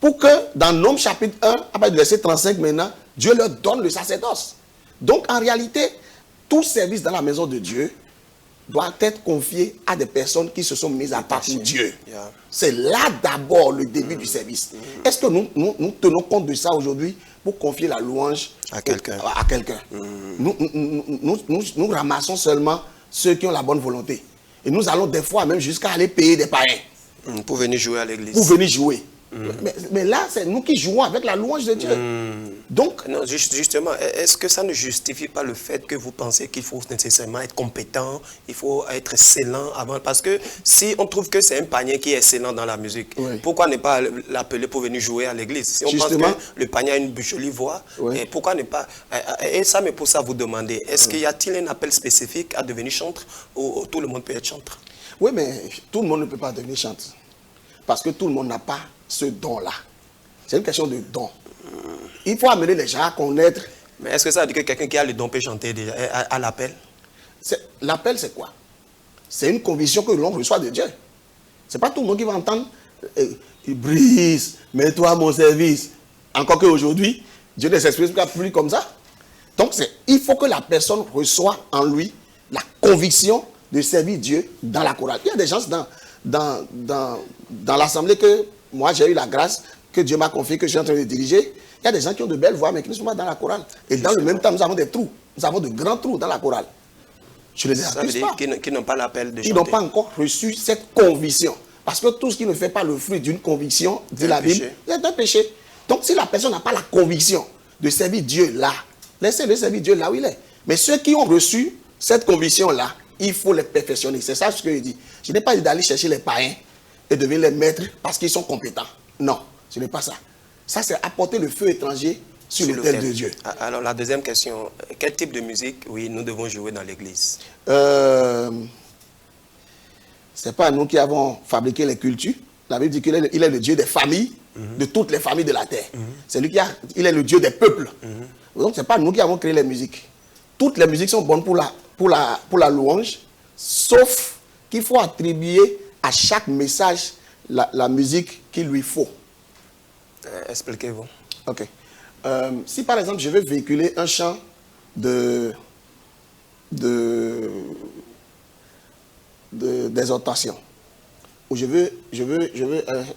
pour que dans Nombres chapitre 1, à partir du verset 35 maintenant, Dieu leur donne le sacerdoce. Donc en réalité, tout service dans la maison de Dieu doit être confié à des personnes qui se sont mises à part pour Dieu. Yeah. C'est là d'abord le début du service. Est-ce que nous tenons compte de ça aujourd'hui pour confier la louange à quelqu'un? Nous ramassons seulement ceux qui ont la bonne volonté. Et nous allons des fois même jusqu'à aller payer des païens. Pour venir jouer à l'église. Pour venir jouer. Mais là, c'est nous qui jouons avec la louange de Dieu. Donc, non, justement, est-ce que ça ne justifie pas le fait que vous pensez qu'il faut nécessairement être compétent, il faut être excellent avant? Parce que si on trouve que c'est un panier qui est excellent dans la musique, oui, pourquoi ne pas l'appeler pour venir jouer à l'église? Si on justement, pense que le panier a une jolie voix, oui, et pourquoi ne pas... Et ça me pousse à vous demander, est-ce qu'il y a-t-il un appel spécifique à devenir chanteur ou tout le monde peut être chanteur? Oui, mais tout le monde ne peut pas devenir chanteur. Parce que tout le monde n'a pas ce don-là. C'est une question de don. Il faut amener les gens à connaître. Mais est-ce que ça veut dire que quelqu'un qui a le don peut chanter déjà à l'appel? L'appel, c'est quoi? C'est une conviction que l'on reçoit de Dieu. C'est pas tout le monde qui va entendre Brice, mets-toi à mon service. Encore qu'aujourd'hui, Dieu ne s'exprime plus comme ça. Donc, il faut que la personne reçoive en lui la conviction de servir Dieu dans la chorale. Il y a des gens dans l'assemblée que moi j'ai eu la grâce, que Dieu m'a confié, que je suis en train de diriger. Il y a des gens qui ont de belles voix mais qui ne sont pas dans la chorale. Et dans le même temps, nous avons des trous. Nous avons de grands trous dans la chorale. Je les accuse pas. Qui n'ont pas l'appel de chanter. Ils n'ont pas encore reçu cette conviction. Parce que tout ce qui ne fait pas le fruit d'une conviction, dit la Bible, c'est un péché. Donc si la personne n'a pas la conviction de servir Dieu là, laissez-le servir Dieu là où il est. Mais ceux qui ont reçu cette conviction-là, il faut les perfectionner. C'est ça ce que je dis. Je n'ai pas dit d'aller chercher les païens et de venir les mettre parce qu'ils sont compétents. Non, ce n'est pas ça. Ça, c'est apporter le feu étranger sur l'autel de Dieu. Alors, la deuxième question, quel type de musique, oui, nous devons jouer dans l'église? Ce n'est pas nous qui avons fabriqué les cultures. La Bible dit qu'il est le Dieu des familles, de toutes les familles de la terre. C'est lui il est le Dieu des peuples. Donc, ce n'est pas nous qui avons créé les musiques. Toutes les musiques sont bonnes pour la louange, sauf qu'il faut attribuer à chaque message la musique qu'il lui faut. Expliquez-vous. Ok. Si par exemple je veux véhiculer un chant d'exhortation, ou je veux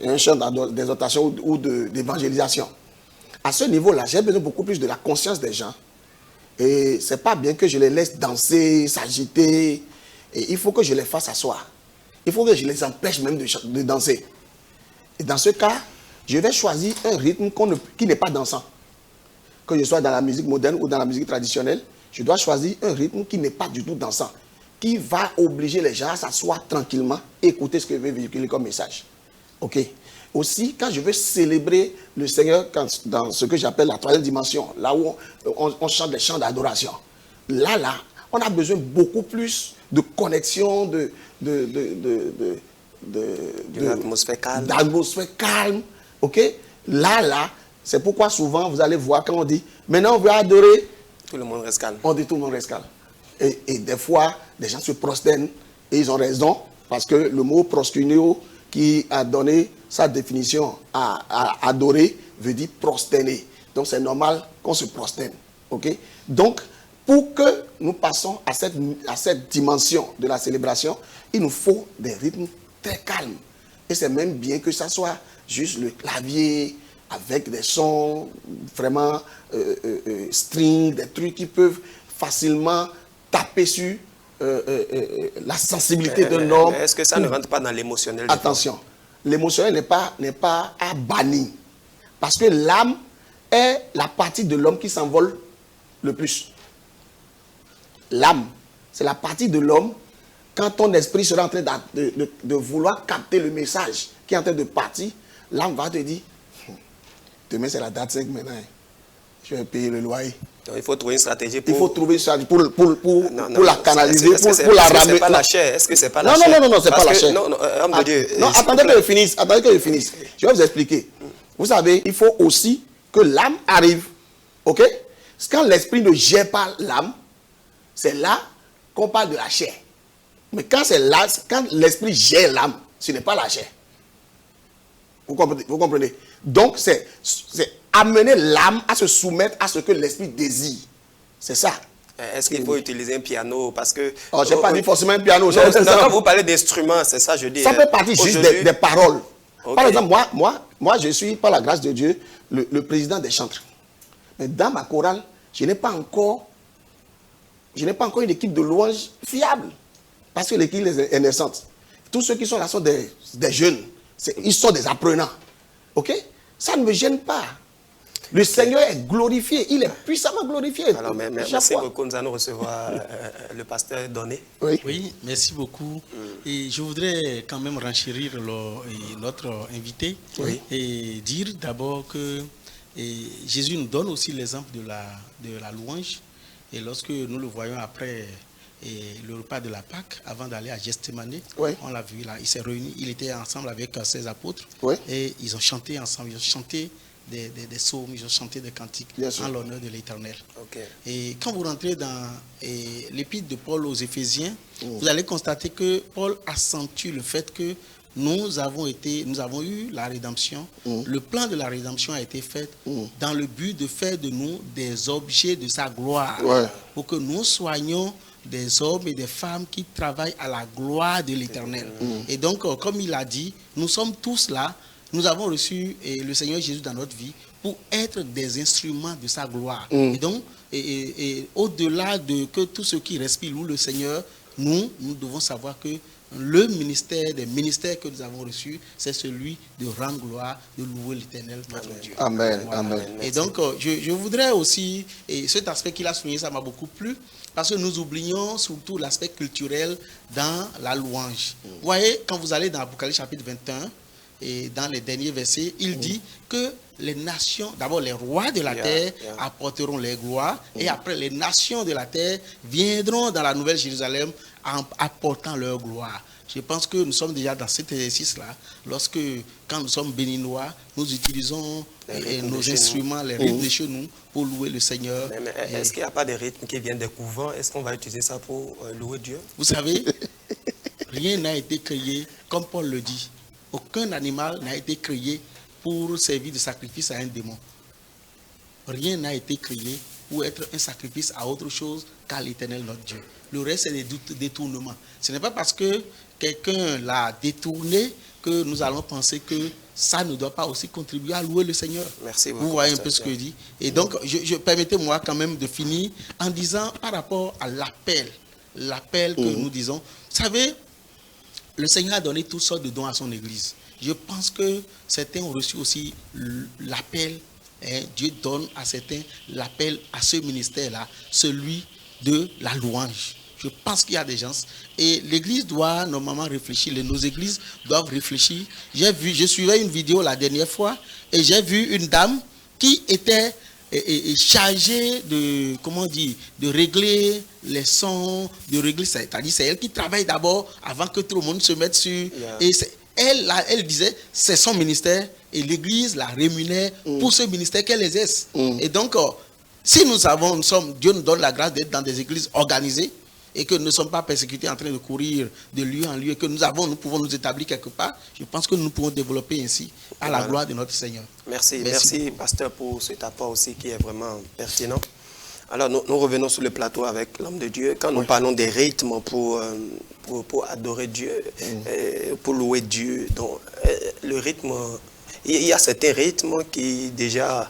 un chant d'exhortation ou d'évangélisation, à ce niveau-là, j'ai besoin beaucoup plus de la conscience des gens. Et c'est pas bien que je les laisse danser, s'agiter. Et il faut que je les fasse asseoir. Il faut que je les empêche même de danser. Et dans ce cas, je vais choisir un rythme qui n'est pas dansant. Que je sois dans la musique moderne ou dans la musique traditionnelle, je dois choisir un rythme qui n'est pas du tout dansant. Qui va obliger les gens à s'asseoir tranquillement et écouter ce que je vais véhiculer comme message. Ok. Aussi, quand je veux célébrer le Seigneur dans ce que j'appelle la troisième dimension, là où on chante des chants d'adoration, là, on a besoin beaucoup plus de connexion, D'une atmosphère calme. d'atmosphère calme. Ok? Là, c'est pourquoi souvent vous allez voir quand on dit maintenant on veut adorer, Tout le monde reste calme. on dit tout le monde reste calme. Et des fois, les gens se prosternent et ils ont raison parce que le mot proskuneo qui a donné sa définition à adorer veut dire prosterner. Donc c'est normal qu'on se prosterne. Ok? Donc, pour que nous passions à cette dimension de la célébration, il nous faut des rythmes très calmes. Et c'est même bien que ça soit juste le clavier avec des sons vraiment string, des trucs qui peuvent facilement taper sur la sensibilité d'un homme. Est-ce que ça ne rentre pas dans l'émotionnel? Attention, l'émotionnel n'est pas à bannir. Parce que l'âme est la partie de l'homme qui s'envole le plus. L'âme, c'est la partie de l'homme, quand ton esprit sera en train de vouloir capter le message qui est en train de partir, l'âme va te dire, demain c'est la date 5 maintenant, je vais payer le loyer. Donc, il faut trouver une stratégie pour... Il faut trouver une stratégie pour la canaliser, Est-ce pour la que ramener. c'est pas la chair? Est-ce que c'est pas la chair? Non, c'est pas la chair. Non, homme de Dieu. Non, attendez que je finisse. Je vais vous expliquer. Vous savez, il faut aussi que l'âme arrive. Ok? Quand l'esprit ne gère pas l'âme, c'est là qu'on parle de la chair. Mais quand l'esprit gère l'âme, ce n'est pas la chair. Vous comprenez? Donc, c'est amener l'âme à se soumettre à ce que l'esprit désire. C'est ça. Est-ce qu'il faut utiliser un piano? Parce que... Oh, je n'ai pas dit forcément un piano. Quand vous parlez d'instruments, c'est ça je dis. Ça fait partie juste des paroles. Okay. Par exemple, moi, je suis, par la grâce de Dieu, le président des chantres. Mais dans ma chorale, je n'ai pas encore une équipe de louanges fiable. Parce que l'équipe est naissante. Tous ceux qui sont là sont des jeunes. Ils sont des apprenants. Ok? Ça ne me gêne pas. Le Seigneur est glorifié. Il est puissamment glorifié. Alors, merci beaucoup. Nous allons recevoir le pasteur Donné. Oui, merci beaucoup. Et je voudrais quand même renchérir notre invité et dire d'abord que Jésus nous donne aussi l'exemple de la louange. Et lorsque nous le voyons après le repas de la Pâque, avant d'aller à Gethsémani, on l'a vu là, il s'est réuni, il était ensemble avec ses apôtres et ils ont chanté ensemble, ils ont chanté des psaumes, ils ont chanté des cantiques en l'honneur de l'Éternel. Okay. Et quand vous rentrez dans l'épître de Paul aux Éphésiens, vous allez constater que Paul accentue le fait que nous avons eu la rédemption. Le plan de la rédemption a été fait dans le but de faire de nous des objets de sa gloire, pour que nous soyons des hommes et des femmes qui travaillent à la gloire de l'Éternel. Et donc, comme il a dit, nous sommes tous là. Nous avons reçu le Seigneur Jésus dans notre vie pour être des instruments de sa gloire. Et donc, au-delà de que tout ce qui respire loue le Seigneur, nous devons savoir que le ministère des ministères que nous avons reçus, c'est celui de rendre gloire, de louer l'Éternel, notre Dieu. Amen. Voilà. Amen. Et donc, je voudrais aussi, et cet aspect qu'il a souligné, ça m'a beaucoup plu, parce que nous oublions surtout l'aspect culturel dans la louange. Vous voyez, quand vous allez dans Apocalypse chapitre 21, et dans les derniers versets, il dit que les nations, d'abord les rois de la terre apporteront les gloires, et après les nations de la terre viendront dans la Nouvelle Jérusalem en apportant leur gloire. Je pense que nous sommes déjà dans cet exercice-là, quand nous sommes béninois, nous utilisons nos instruments, les rythmes de chez nous, pour louer le Seigneur. Mais est-ce qu'il n'y a pas de rythmes qui viennent des couvents? Est-ce qu'on va utiliser ça pour louer Dieu? Vous savez, rien n'a été créé, comme Paul le dit. Aucun animal n'a été créé pour servir de sacrifice à un démon. Rien n'a été créé pour être un sacrifice à autre chose qu'à l'Éternel notre Dieu. Le reste, c'est des détournements. Ce n'est pas parce que quelqu'un l'a détourné que nous allons penser que ça ne doit pas aussi contribuer à louer le Seigneur. Merci beaucoup. Vous voyez un peu ce que je dis. Et donc, permettez-moi quand même de finir en disant par rapport à l'appel que nous disons. Vous savez, le Seigneur a donné toutes sortes de dons à son Église. Je pense que certains ont reçu aussi l'appel. Dieu donne à certains l'appel à ce ministère-là, celui de la louange. Je pense qu'il y a des gens. Et l'Église doit normalement réfléchir. Nos églises doivent réfléchir. Je suivais une vidéo la dernière fois et j'ai vu une dame qui était est chargée de, comment dire, de régler les sons, de régler ça. C'est-à-dire c'est elle qui travaille d'abord avant que tout le monde se mette sur. Et elle disait, c'est son ministère et l'Église la rémunère pour ce ministère qu'elle exerce. Et donc, si Dieu nous donne la grâce d'être dans des églises organisées et que nous ne sommes pas persécutés en train de courir de lieu en lieu, que nous pouvons nous établir quelque part, je pense que nous pouvons développer ainsi à la gloire de notre Seigneur. Merci pasteur, pour cet apport aussi qui est vraiment pertinent. Alors, nous revenons sur le plateau avec l'homme de Dieu. Quand nous parlons des rythmes pour adorer Dieu, pour louer Dieu, donc, le rythme, il y a certains rythmes qui déjà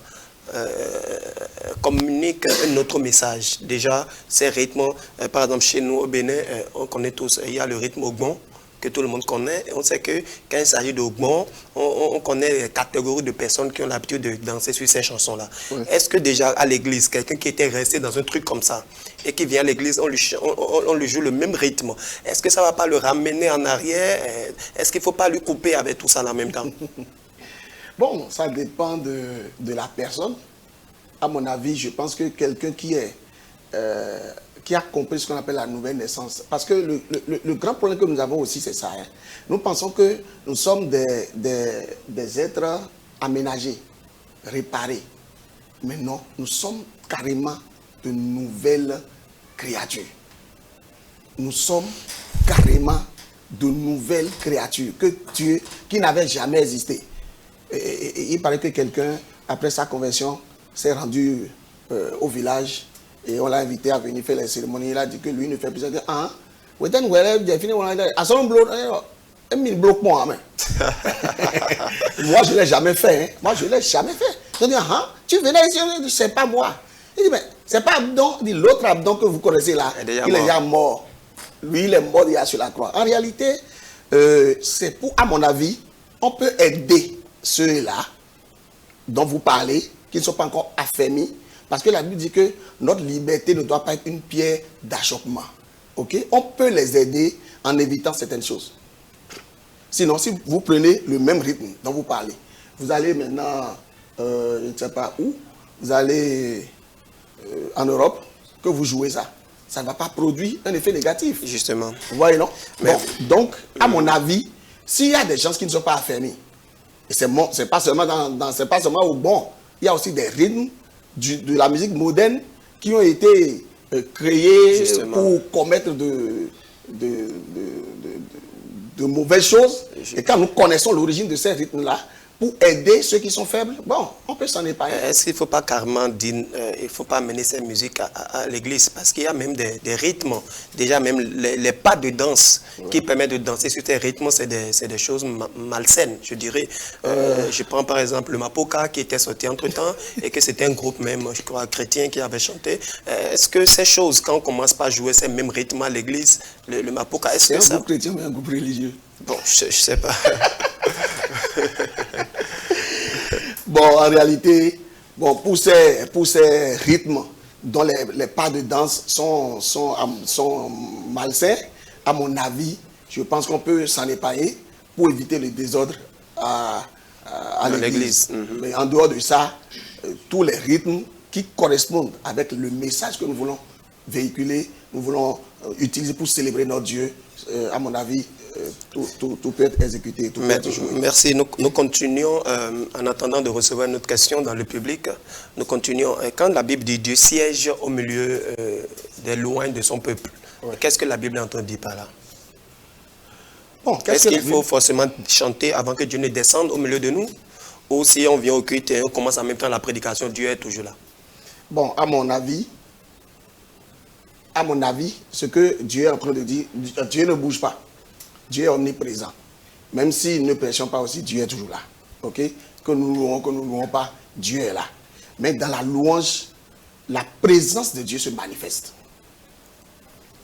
communiquent un autre message. Déjà, ces rythmes, par exemple, chez nous au Bénin, on connaît tous, il y a le rythme Ogbon, que tout le monde connaît. Et on sait que quand il s'agit d'Ogbon, on connaît les catégories de personnes qui ont l'habitude de danser sur ces chansons-là. Est-ce que déjà à l'église, quelqu'un qui était resté dans un truc comme ça, et qui vient à l'église, on lui joue le même rythme, est-ce que ça ne va pas le ramener en arrière? Est-ce qu'il ne faut pas lui couper avec tout ça en même temps? Bon, ça dépend de la personne. À mon avis, je pense que quelqu'un qui a compris ce qu'on appelle la nouvelle naissance. Parce que le grand problème que nous avons aussi, c'est ça. Hein. Nous pensons que nous sommes des êtres aménagés, réparés. Mais non, nous sommes carrément de nouvelles créatures. Nous sommes carrément de nouvelles créatures que Dieu, qui n'avait jamais existé. Et il paraît que quelqu'un, après sa conversion, s'est rendu au village et on l'a invité à venir faire les cérémonies. Il a dit que lui ne fait plus ça. Moi, je ne l'ai jamais fait. Hein. Moi, je ne l'ai jamais fait. Je dis, tu venais ici, je dis, c'est pas moi. Il dit, mais c'est pas Abdon. Il dit, l'autre Abdon que vous connaissez là, il est déjà mort. Lui, il est mort déjà sur la croix. En réalité, c'est pour, à mon avis, on peut aider ceux-là dont vous parlez, qui ne sont pas encore affermis, parce que la Bible dit que notre liberté ne doit pas être une pierre d'achoppement. Okay? On peut les aider en évitant certaines choses. Sinon, si vous prenez le même rythme dont vous parlez, vous allez maintenant, je ne sais pas où, vous allez en Europe, que vous jouez ça. Ça ne va pas produire un effet négatif. Justement. Vous voyez, non? Bon, donc, à mon avis, s'il y a des gens qui ne sont pas affermis, et c'est pas seulement au bon, il y a aussi des rythmes de la musique moderne qui ont été créés justement pour commettre de mauvaises choses. Et quand nous connaissons l'origine de ces rythmes-là, pour aider ceux qui sont faibles, bon, on peut s'en épargner. Est-ce qu'il ne faut pas carrément dire, il ne faut pas amener ces musiques à l'église? Parce qu'il y a même des rythmes, déjà même les pas de danse qui permettent de danser sur ces rythmes, c'est des choses malsaines, je dirais. Je prends par exemple le Mapoka qui était sorti entre-temps et que c'était un groupe même, je crois, chrétien qui avait chanté. Est-ce que ces choses, quand on commence pas à jouer ces mêmes rythmes à l'église, le Mapoka, est-ce que ça... C'est un groupe chrétien mais un groupe religieux. Bon, je ne sais pas. Bon, en réalité, bon, pour ces rythmes dont les pas de danse sont malsains, à mon avis, je pense qu'on peut s'en épargner pour éviter le désordre à l'église. Mais en dehors de ça, tous les rythmes qui correspondent avec le message que nous voulons véhiculer, nous voulons utiliser pour célébrer notre Dieu, à mon avis, tout peut être exécuté. Tout peut être joué. Merci. Nous continuons, en attendant de recevoir une autre question dans le public, nous continuons. Quand la Bible dit Dieu siège au milieu des loin de son peuple, qu'est-ce que la Bible entend dire par là? Bon, est-ce qu'il faut forcément chanter avant que Dieu ne descende au milieu de nous? Ou si on vient au culte et on commence en même temps la prédication, Dieu est toujours là? Bon, à mon avis, ce que Dieu est en train de dire, Dieu ne bouge pas. Dieu est omniprésent. Même si nous ne prêchons pas aussi, Dieu est toujours là. Ok? Que nous louons pas, Dieu est là. Mais dans la louange, la présence de Dieu se manifeste.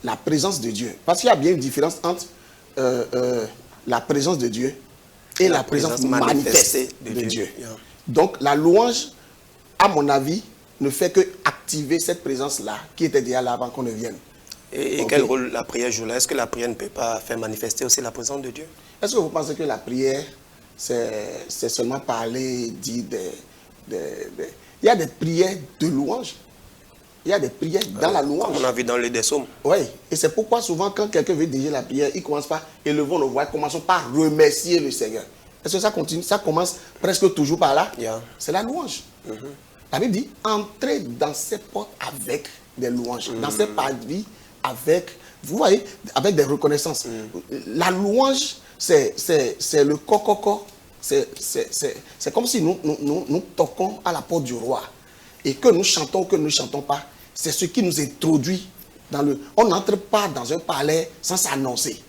La présence de Dieu. Parce qu'il y a bien une différence entre la présence de Dieu et la présence manifestée de Dieu. Donc la louange, à mon avis, ne fait que activer cette présence-là qui était déjà là avant qu'on ne vienne. Et quel rôle la prière joue là? Est-ce que la prière ne peut pas faire manifester aussi la présence de Dieu? Est-ce que vous pensez que la prière, c'est seulement parler, dire il y a des prières de louange. Il y a des prières dans la louange. Comme on a vu dans les psaumes. Oui, et c'est pourquoi souvent quand quelqu'un veut diriger la prière, il commence par élevons nos voix, commençons par remercier le Seigneur. Est-ce que ça continue? Ça commence presque toujours par là. Yeah. C'est la louange. La Bible dit, entrez dans ses portes avec des louanges, dans ses parvis avec, vous voyez, avec des reconnaissances. La louange, c'est le coco. C'est comme si nous toquons à la porte du roi. Et que nous chantons ou que nous ne chantons pas, c'est ce qui nous introduit dans le... On n'entre pas dans un palais sans s'annoncer.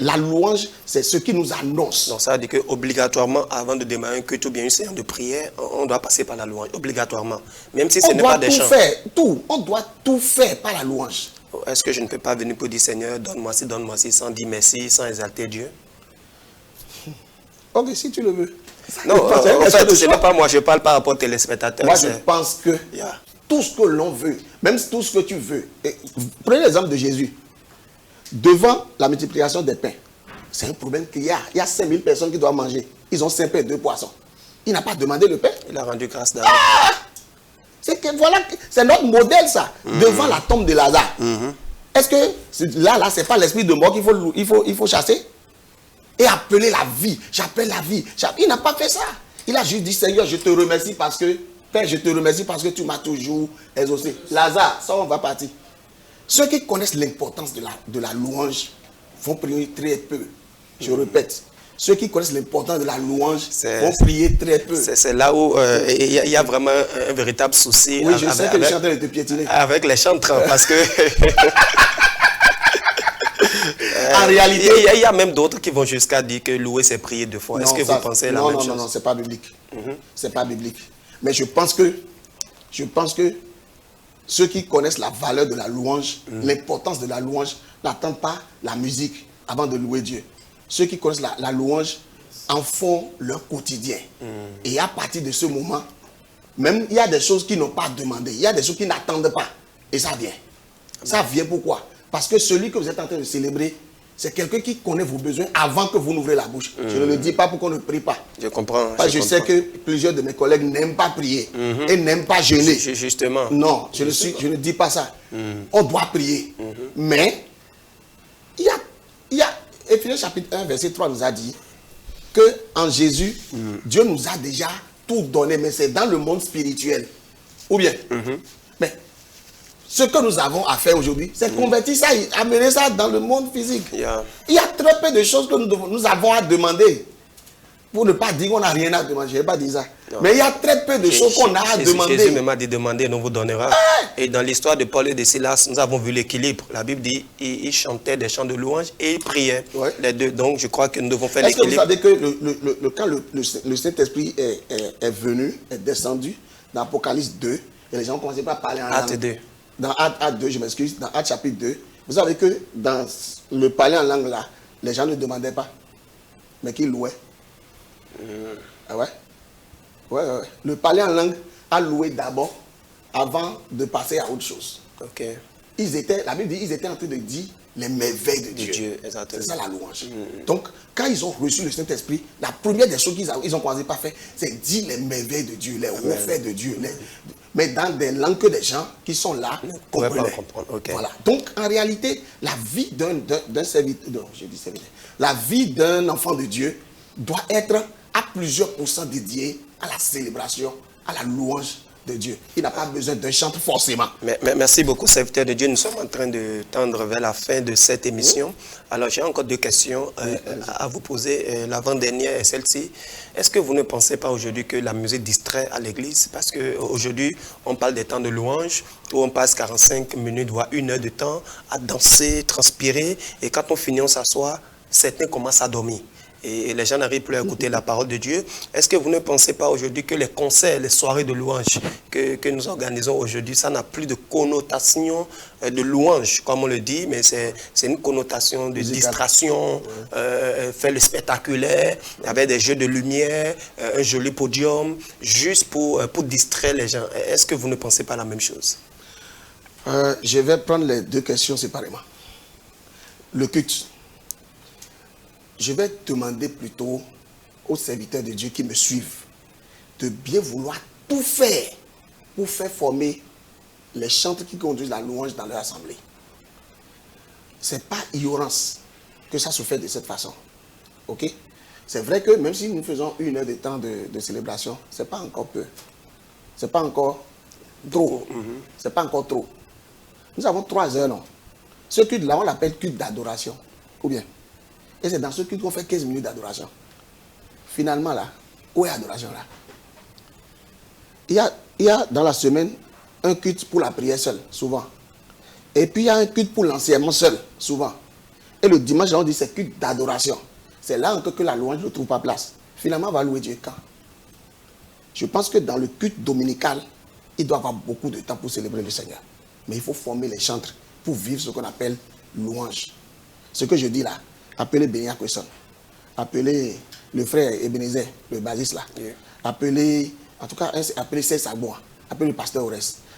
La louange, c'est ce qui nous annonce. Donc ça veut dire qu'obligatoirement, avant de démarrer un culte ou bien une séance de prière, on doit passer par la louange, obligatoirement. Même si ce n'est pas des chants. On doit tout faire par la louange. Est-ce que je ne peux pas venir pour dire Seigneur, donne-moi ci, sans dire merci, sans exalter Dieu? Ok, si tu le veux. Non, en fait, ce n'est pas moi, je parle par rapport aux téléspectateurs. Moi, je pense que Yeah. tout ce que l'on veut, même tout ce que tu veux, prenez l'exemple de Jésus. Devant la multiplication des pains, c'est un problème qu'il y a. Il y a 5000 personnes qui doivent manger. Ils ont 5 pains et 2 poissons. Il n'a pas demandé le pain. Il a rendu grâce d'abord. Voilà, c'est notre modèle, ça. Devant la tombe de Lazare. Est-ce que là, c'est pas l'esprit de mort qu'il faut chasser? Et appeler la vie. J'appelle la vie. Il n'a pas fait ça. Il a juste dit, Seigneur, je te remercie parce que, Père, je te remercie parce que tu m'as toujours exaucé. Lazare, ça, on va partir. Ceux qui connaissent l'importance de la louange vont prier très peu. Je répète. Ceux qui connaissent l'importance de la louange vont prier très peu. C'est là où il y a vraiment un véritable souci. Oui, je sais que les chanteurs étaient piétinés. Avec les chantres, parce que... En réalité, il y a même d'autres qui vont jusqu'à dire que louer, c'est prier 2 fois. Est-ce que vous pensez la même chose? Non, c'est pas biblique. C'est pas biblique. Mais je pense que ceux qui connaissent la valeur de la louange, l'importance de la louange, n'attendent pas la musique avant de louer Dieu. Ceux qui connaissent la louange en font leur quotidien. Et à partir de ce moment, même il y a des choses qui n'ont pas demandé. Il y a des choses qui n'attendent pas. Et ça vient. Ça vient pourquoi? Parce que celui que vous êtes en train de célébrer, c'est quelqu'un qui connaît vos besoins avant que vous n'ouvrez la bouche. Je ne le dis pas pour qu'on ne prie pas. Je comprends. Parce que je sais que plusieurs de mes collègues n'aiment pas prier et n'aiment pas jeûner. Justement. Non, je ne dis pas ça. On doit prier. Mais, il y a Éphésiens chapitre 1, verset 3 nous a dit qu'en Jésus, Dieu nous a déjà tout donné, mais c'est dans le monde spirituel. Ou bien, mais ce que nous avons à faire aujourd'hui, c'est convertir ça, amener ça dans le monde physique. Yeah. Il y a très peu de choses que nous avons à demander. Pour ne pas dire qu'on n'a rien à demander. Je n'ai pas dit ça. Non. Mais il y a très peu de choses qu'on a à demander. Jésus même a dit demander, on vous donnera. Et dans l'histoire de Paul et de Silas, nous avons vu l'équilibre. La Bible dit ils chantaient des chants de louange et ils priaient. Les deux. Donc je crois que nous devons faire l'équilibre. Est-ce que vous savez que quand le Saint-Esprit est venu, est descendu, dans Apocalypse 2, et les gens ont commencé par parler en langue. Acte 2. Dans Acte 2, je m'excuse, dans Acte chapitre 2, vous savez que dans le parler en langue là, les gens ne demandaient pas, mais qu'ils louaient. Ah ouais? Ouais. Le parler en langue a loué d'abord avant de passer à autre chose. Ok. La Bible dit ils étaient en train de dire les merveilles de Dieu. C'est ça la louange. Donc, quand ils ont reçu le Saint-Esprit, la première des choses qu'ils ont commencé par faire, c'est dire les merveilles de Dieu, les hauts faits de Dieu. Mais dans des langues que des gens qui sont là comprenaient. Okay. Voilà. Donc, en réalité, la vie d'un serviteur, non, je dis serviteur, la vie d'un enfant de Dieu doit être à plusieurs pourcents dédiée à la célébration, à la louange de Dieu. Il n'a pas besoin d'un chant forcément. Mais merci beaucoup, serviteur de Dieu. Nous sommes en train de tendre vers la fin de cette émission. Alors, j'ai encore 2 questions à vous poser. L'avant-dernière est celle-ci. Est-ce que vous ne pensez pas aujourd'hui que la musique distrait à l'église? Parce qu'aujourd'hui, on parle des temps de louange où on passe 45 minutes, voire 1 heure de temps à danser, transpirer. Et quand on finit, on s'assoit, certains commencent à dormir. Et les gens n'arrivent plus à écouter la parole de Dieu. Est-ce que vous ne pensez pas aujourd'hui que les concerts, les soirées de louange que nous organisons aujourd'hui, ça n'a plus de connotation de louange, comme on le dit, mais c'est une connotation de distraction, faire le spectaculaire, avec des jeux de lumière, un joli podium, juste pour distraire les gens. Est-ce que vous ne pensez pas la même chose? Je vais prendre les 2 questions séparément. Le culte. Je vais demander plutôt aux serviteurs de Dieu qui me suivent de bien vouloir tout faire pour faire former les chantres qui conduisent la louange dans leur assemblée. Ce n'est pas ignorance que ça se fait de cette façon. Ok? C'est vrai que même si nous faisons 1 heure de temps de célébration, ce n'est pas encore peu. Ce n'est pas encore trop. C'est pas encore trop. Nous avons 3 heures, non? Ce culte-là, on l'appelle culte d'adoration. Ou bien? Et c'est dans ce culte qu'on fait 15 minutes d'adoration. Finalement, là, où est l'adoration là? Il y a dans la semaine un culte pour la prière seule, souvent. Et puis il y a un culte pour l'enseignement seul, souvent. Et le dimanche, on dit c'est culte d'adoration. C'est là encore que la louange ne trouve pas place. Finalement, on va louer Dieu quand? Je pense que dans le culte dominical, il doit y avoir beaucoup de temps pour célébrer le Seigneur. Mais il faut former les chantres pour vivre ce qu'on appelle louange. Ce que je dis là, appelez Bénia Kwesson, appelez le frère Ebenezer, le bassiste là, appelez, en tout cas, appelez César Sabois, appelez le pasteur Ores,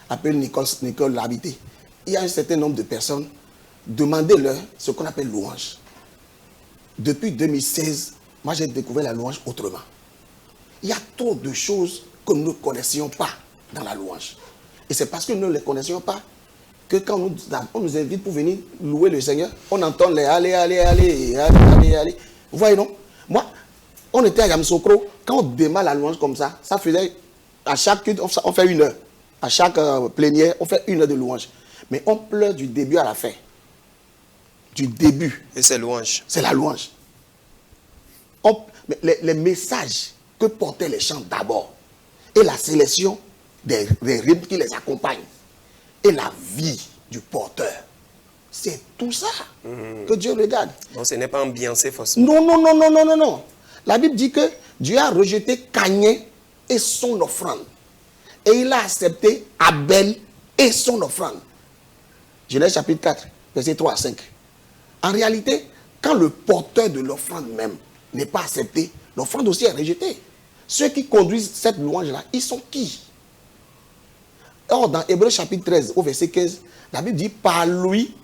appelez Nicole Labité. Il y a un certain nombre de personnes, demandez-leur ce qu'on appelle louange. Depuis 2016, moi j'ai découvert la louange autrement. Il y a trop de choses que nous ne connaissions pas dans la louange. Et c'est parce que nous ne les connaissions pas que quand on nous invite pour venir louer le Seigneur, on entend les allez. Vous voyez, non? Moi, on était à Yamoussoukro, quand on démarre la louange comme ça, ça faisait, à chaque culte, on fait 1 heure. À chaque plénière, on fait 1 heure de louange. Mais on pleure du début à la fin. Du début. Et c'est louange. C'est la louange. Les messages que portaient les chants d'abord, et la sélection des rythmes qui les accompagnent, et la vie du porteur, c'est tout ça que Dieu regarde. Donc ce n'est pas ambiancé forcément. Non. La Bible dit que Dieu a rejeté Caïn et son offrande. Et il a accepté Abel et son offrande. Genèse chapitre 4, versets 3 à 5. En réalité, quand le porteur de l'offrande même n'est pas accepté, l'offrande aussi est rejetée. Ceux qui conduisent cette louange-là, ils sont qui? Or, dans Hébreux chapitre 13, au verset 15, la Bible dit, par lui,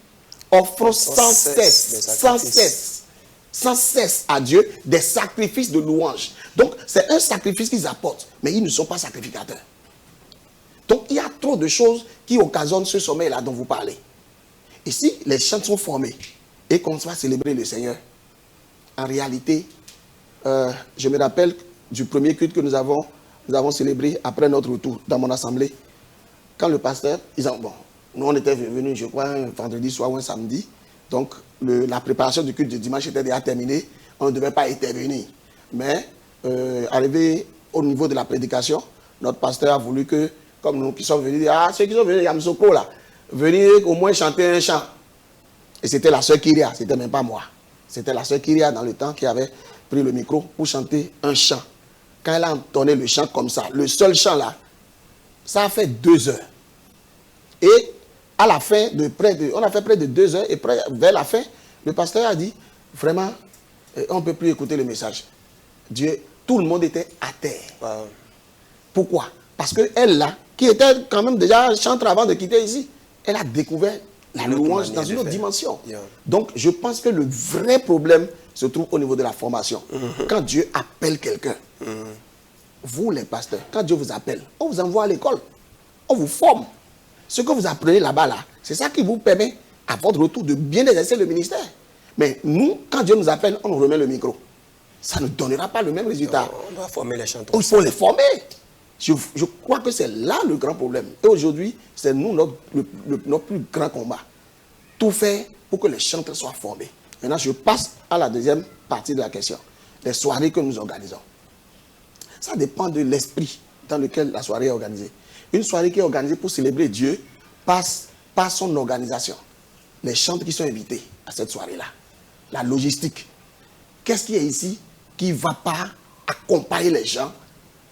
offrons sans cesse à Dieu des sacrifices de louange. Donc, c'est un sacrifice qu'ils apportent, mais ils ne sont pas sacrificateurs. Donc, il y a trop de choses qui occasionnent ce sommeil-là dont vous parlez. Et si les chants sont formés et qu'on va célébrer le Seigneur, en réalité, je me rappelle du premier culte que nous avons célébré après notre retour dans mon assemblée. Quand le pasteur, nous on était venus, je crois, un vendredi soir ou un samedi. Donc, la préparation du culte du dimanche était déjà terminée. On ne devait pas intervenir. Mais, arrivé au niveau de la prédication, notre pasteur a voulu que, comme nous qui sommes venus, ceux qui sont venus à Yamoussoukro là, venir au moins chanter un chant. Et c'était la sœur Kyria, c'était même pas moi. C'était la sœur Kyria dans le temps qui avait pris le micro pour chanter un chant. Quand elle a entonné le chant comme ça, le seul chant là, ça a fait 2 heures. Et à la fin, on a fait près de 2 heures, et vers la fin, le pasteur a dit, vraiment, on ne peut plus écouter le message. Tout le monde était à terre. Wow. Pourquoi? Parce qu'elle là, qui était quand même déjà chanteur avant de quitter ici, elle a découvert la louange dans une autre dimension. Yeah. Donc, je pense que le vrai problème se trouve au niveau de la formation. Quand Dieu appelle quelqu'un, vous les pasteurs, quand Dieu vous appelle, on vous envoie à l'école, on vous forme. Ce que vous apprenez là-bas, là, c'est ça qui vous permet, à votre retour, de bien exercer le ministère. Mais nous, quand Dieu nous appelle, on nous remet le micro. Ça ne donnera pas le même résultat. On doit former les chanteurs. Il faut les former. Je crois que c'est là le grand problème. Et aujourd'hui, c'est nous notre plus grand combat. Tout faire pour que les chanteurs soient formés. Maintenant, je passe à la deuxième partie de la question. Les soirées que nous organisons. Ça dépend de l'esprit dans lequel la soirée est organisée. Une soirée qui est organisée pour célébrer Dieu passe par son organisation. Les chanteurs qui sont invités à cette soirée-là. La logistique. Qu'est-ce qui est ici qui ne va pas accompagner les gens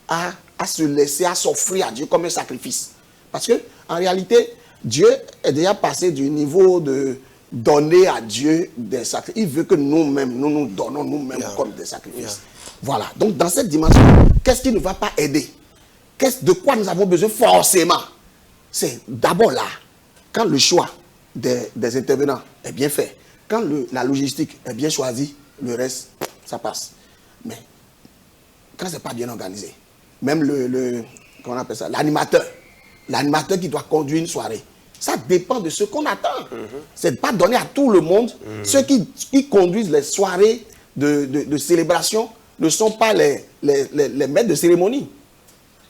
à se laisser, à s'offrir à Dieu comme un sacrifice? Parce que en réalité, Dieu est déjà passé du niveau de donner à Dieu des sacrifices. Il veut que nous-mêmes, nous donnons nous-mêmes comme des sacrifices. Voilà. Donc, dans cette dimension, qu'est-ce qui ne va pas aider? De quoi nous avons besoin forcément? C'est d'abord là, quand le choix des intervenants est bien fait, quand la logistique est bien choisie, le reste, ça passe. Mais quand ce n'est pas bien organisé, même comment on appelle ça, l'animateur, l'animateur qui doit conduire une soirée. Ça dépend de ce qu'on attend. C'est pas donné à tout le monde. Ceux qui conduisent les soirées de célébration ne sont pas les maîtres de cérémonie.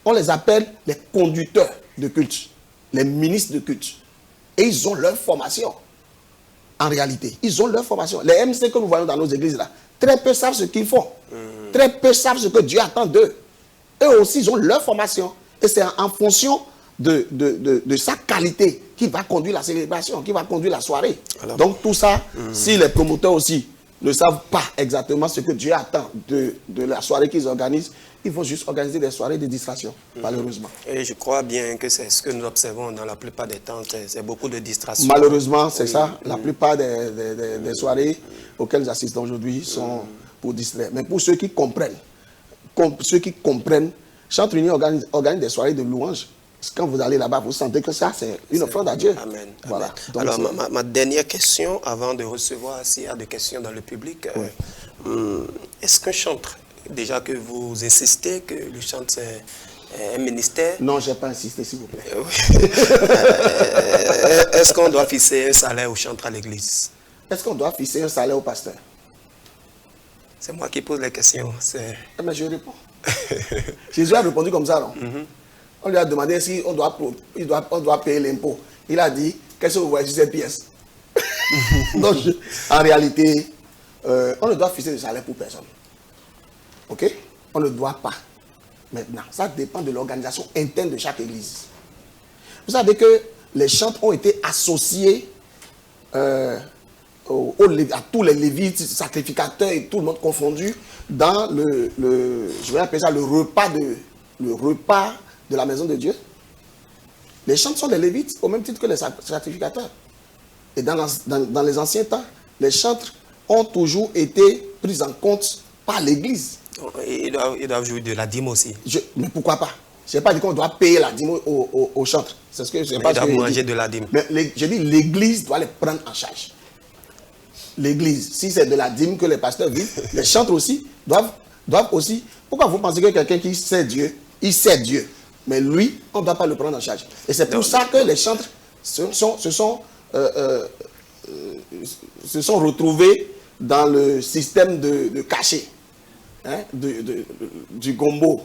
On les appelle les conducteurs de culte, les ministres de culte. Et ils ont leur formation. En réalité, ils ont leur formation. Les MC que nous voyons dans nos églises là, très peu savent ce qu'ils font. Très peu savent ce que Dieu attend d'eux. Eux aussi, ils ont leur formation. Et c'est en fonction de sa qualité qui va conduire la célébration, qui va conduire la soirée. Alors, donc tout ça, si les promoteurs aussi ne savent pas exactement ce que Dieu attend de la soirée qu'ils organisent, ils vont juste organiser des soirées de distraction, malheureusement. Et je crois bien que c'est ce que nous observons dans la plupart des temps, c'est beaucoup de distractions. Malheureusement, c'est ça. La plupart des soirées auxquelles nous assistons aujourd'hui sont pour distraire. Mais pour ceux qui comprennent, Chante Unie organise des soirées de louanges. Quand vous allez là-bas, vous sentez que ça, c'est une offrande à Dieu. Amen. Voilà. Donc, alors, ma dernière question, avant de recevoir s'il y a des questions dans le public, est-ce qu'un chantre, déjà que vous insistez que le chant c'est un ministère? Non, je n'ai pas insisté, s'il vous plaît. Est-ce qu'on doit fixer un salaire au chantre à l'église? Est-ce qu'on doit fixer un salaire au pasteur? C'est moi qui pose les questions. Mais je réponds. Jésus a répondu comme ça, non? On lui a demandé si on doit payer l'impôt. Il a dit, qu'est-ce que vous voyez sur cette pièce? Donc, en réalité, on ne doit fixer de salaire pour personne. Ok? On ne doit pas. Maintenant, ça dépend de l'organisation interne de chaque église. Vous savez que les chantres ont été associés à tous les lévites, sacrificateurs et tout le monde confondu dans je vais appeler ça le repas de la maison de Dieu. Les chantres sont des lévites au même titre que les sacrificateurs. Et dans les anciens temps, les chantres ont toujours été pris en compte par l'église. Ils doivent jouer de la dîme aussi. Mais pourquoi pas? Je n'ai pas dit qu'on doit payer la dîme aux chantres. C'est ce que je pas. Ils doivent manger de la dîme. Mais je dis l'église doit les prendre en charge. L'église, si c'est de la dîme que les pasteurs vivent, les chantres aussi doivent aussi. Pourquoi vous pensez que quelqu'un qui sait Dieu, il sait Dieu, mais lui, on ne doit pas le prendre en charge? Et c'est pour ça que les chantres se sont retrouvés dans le système de cachet, hein, du gombo.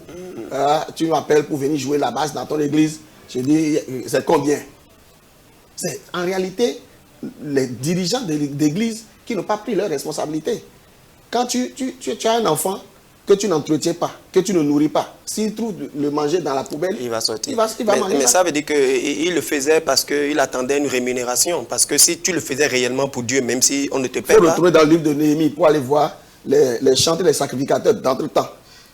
Tu m'appelles pour venir jouer la basse dans ton église. Je dis, c'est combien? C'est en réalité les dirigeants d'église qui n'ont pas pris leurs responsabilités. Quand tu as un enfant que tu n'entretiens pas, que tu ne nourris pas, s'il trouve le manger dans la poubelle, il va sortir. Il va manger. Mais ça veut dire qu'il le faisait parce qu'il attendait une rémunération. Parce que si tu le faisais réellement pour Dieu, même si on ne te paie pas... Il faut retrouver dans le livre de Néhémie pour aller voir les chantres, les sacrificateurs d'entre-temps.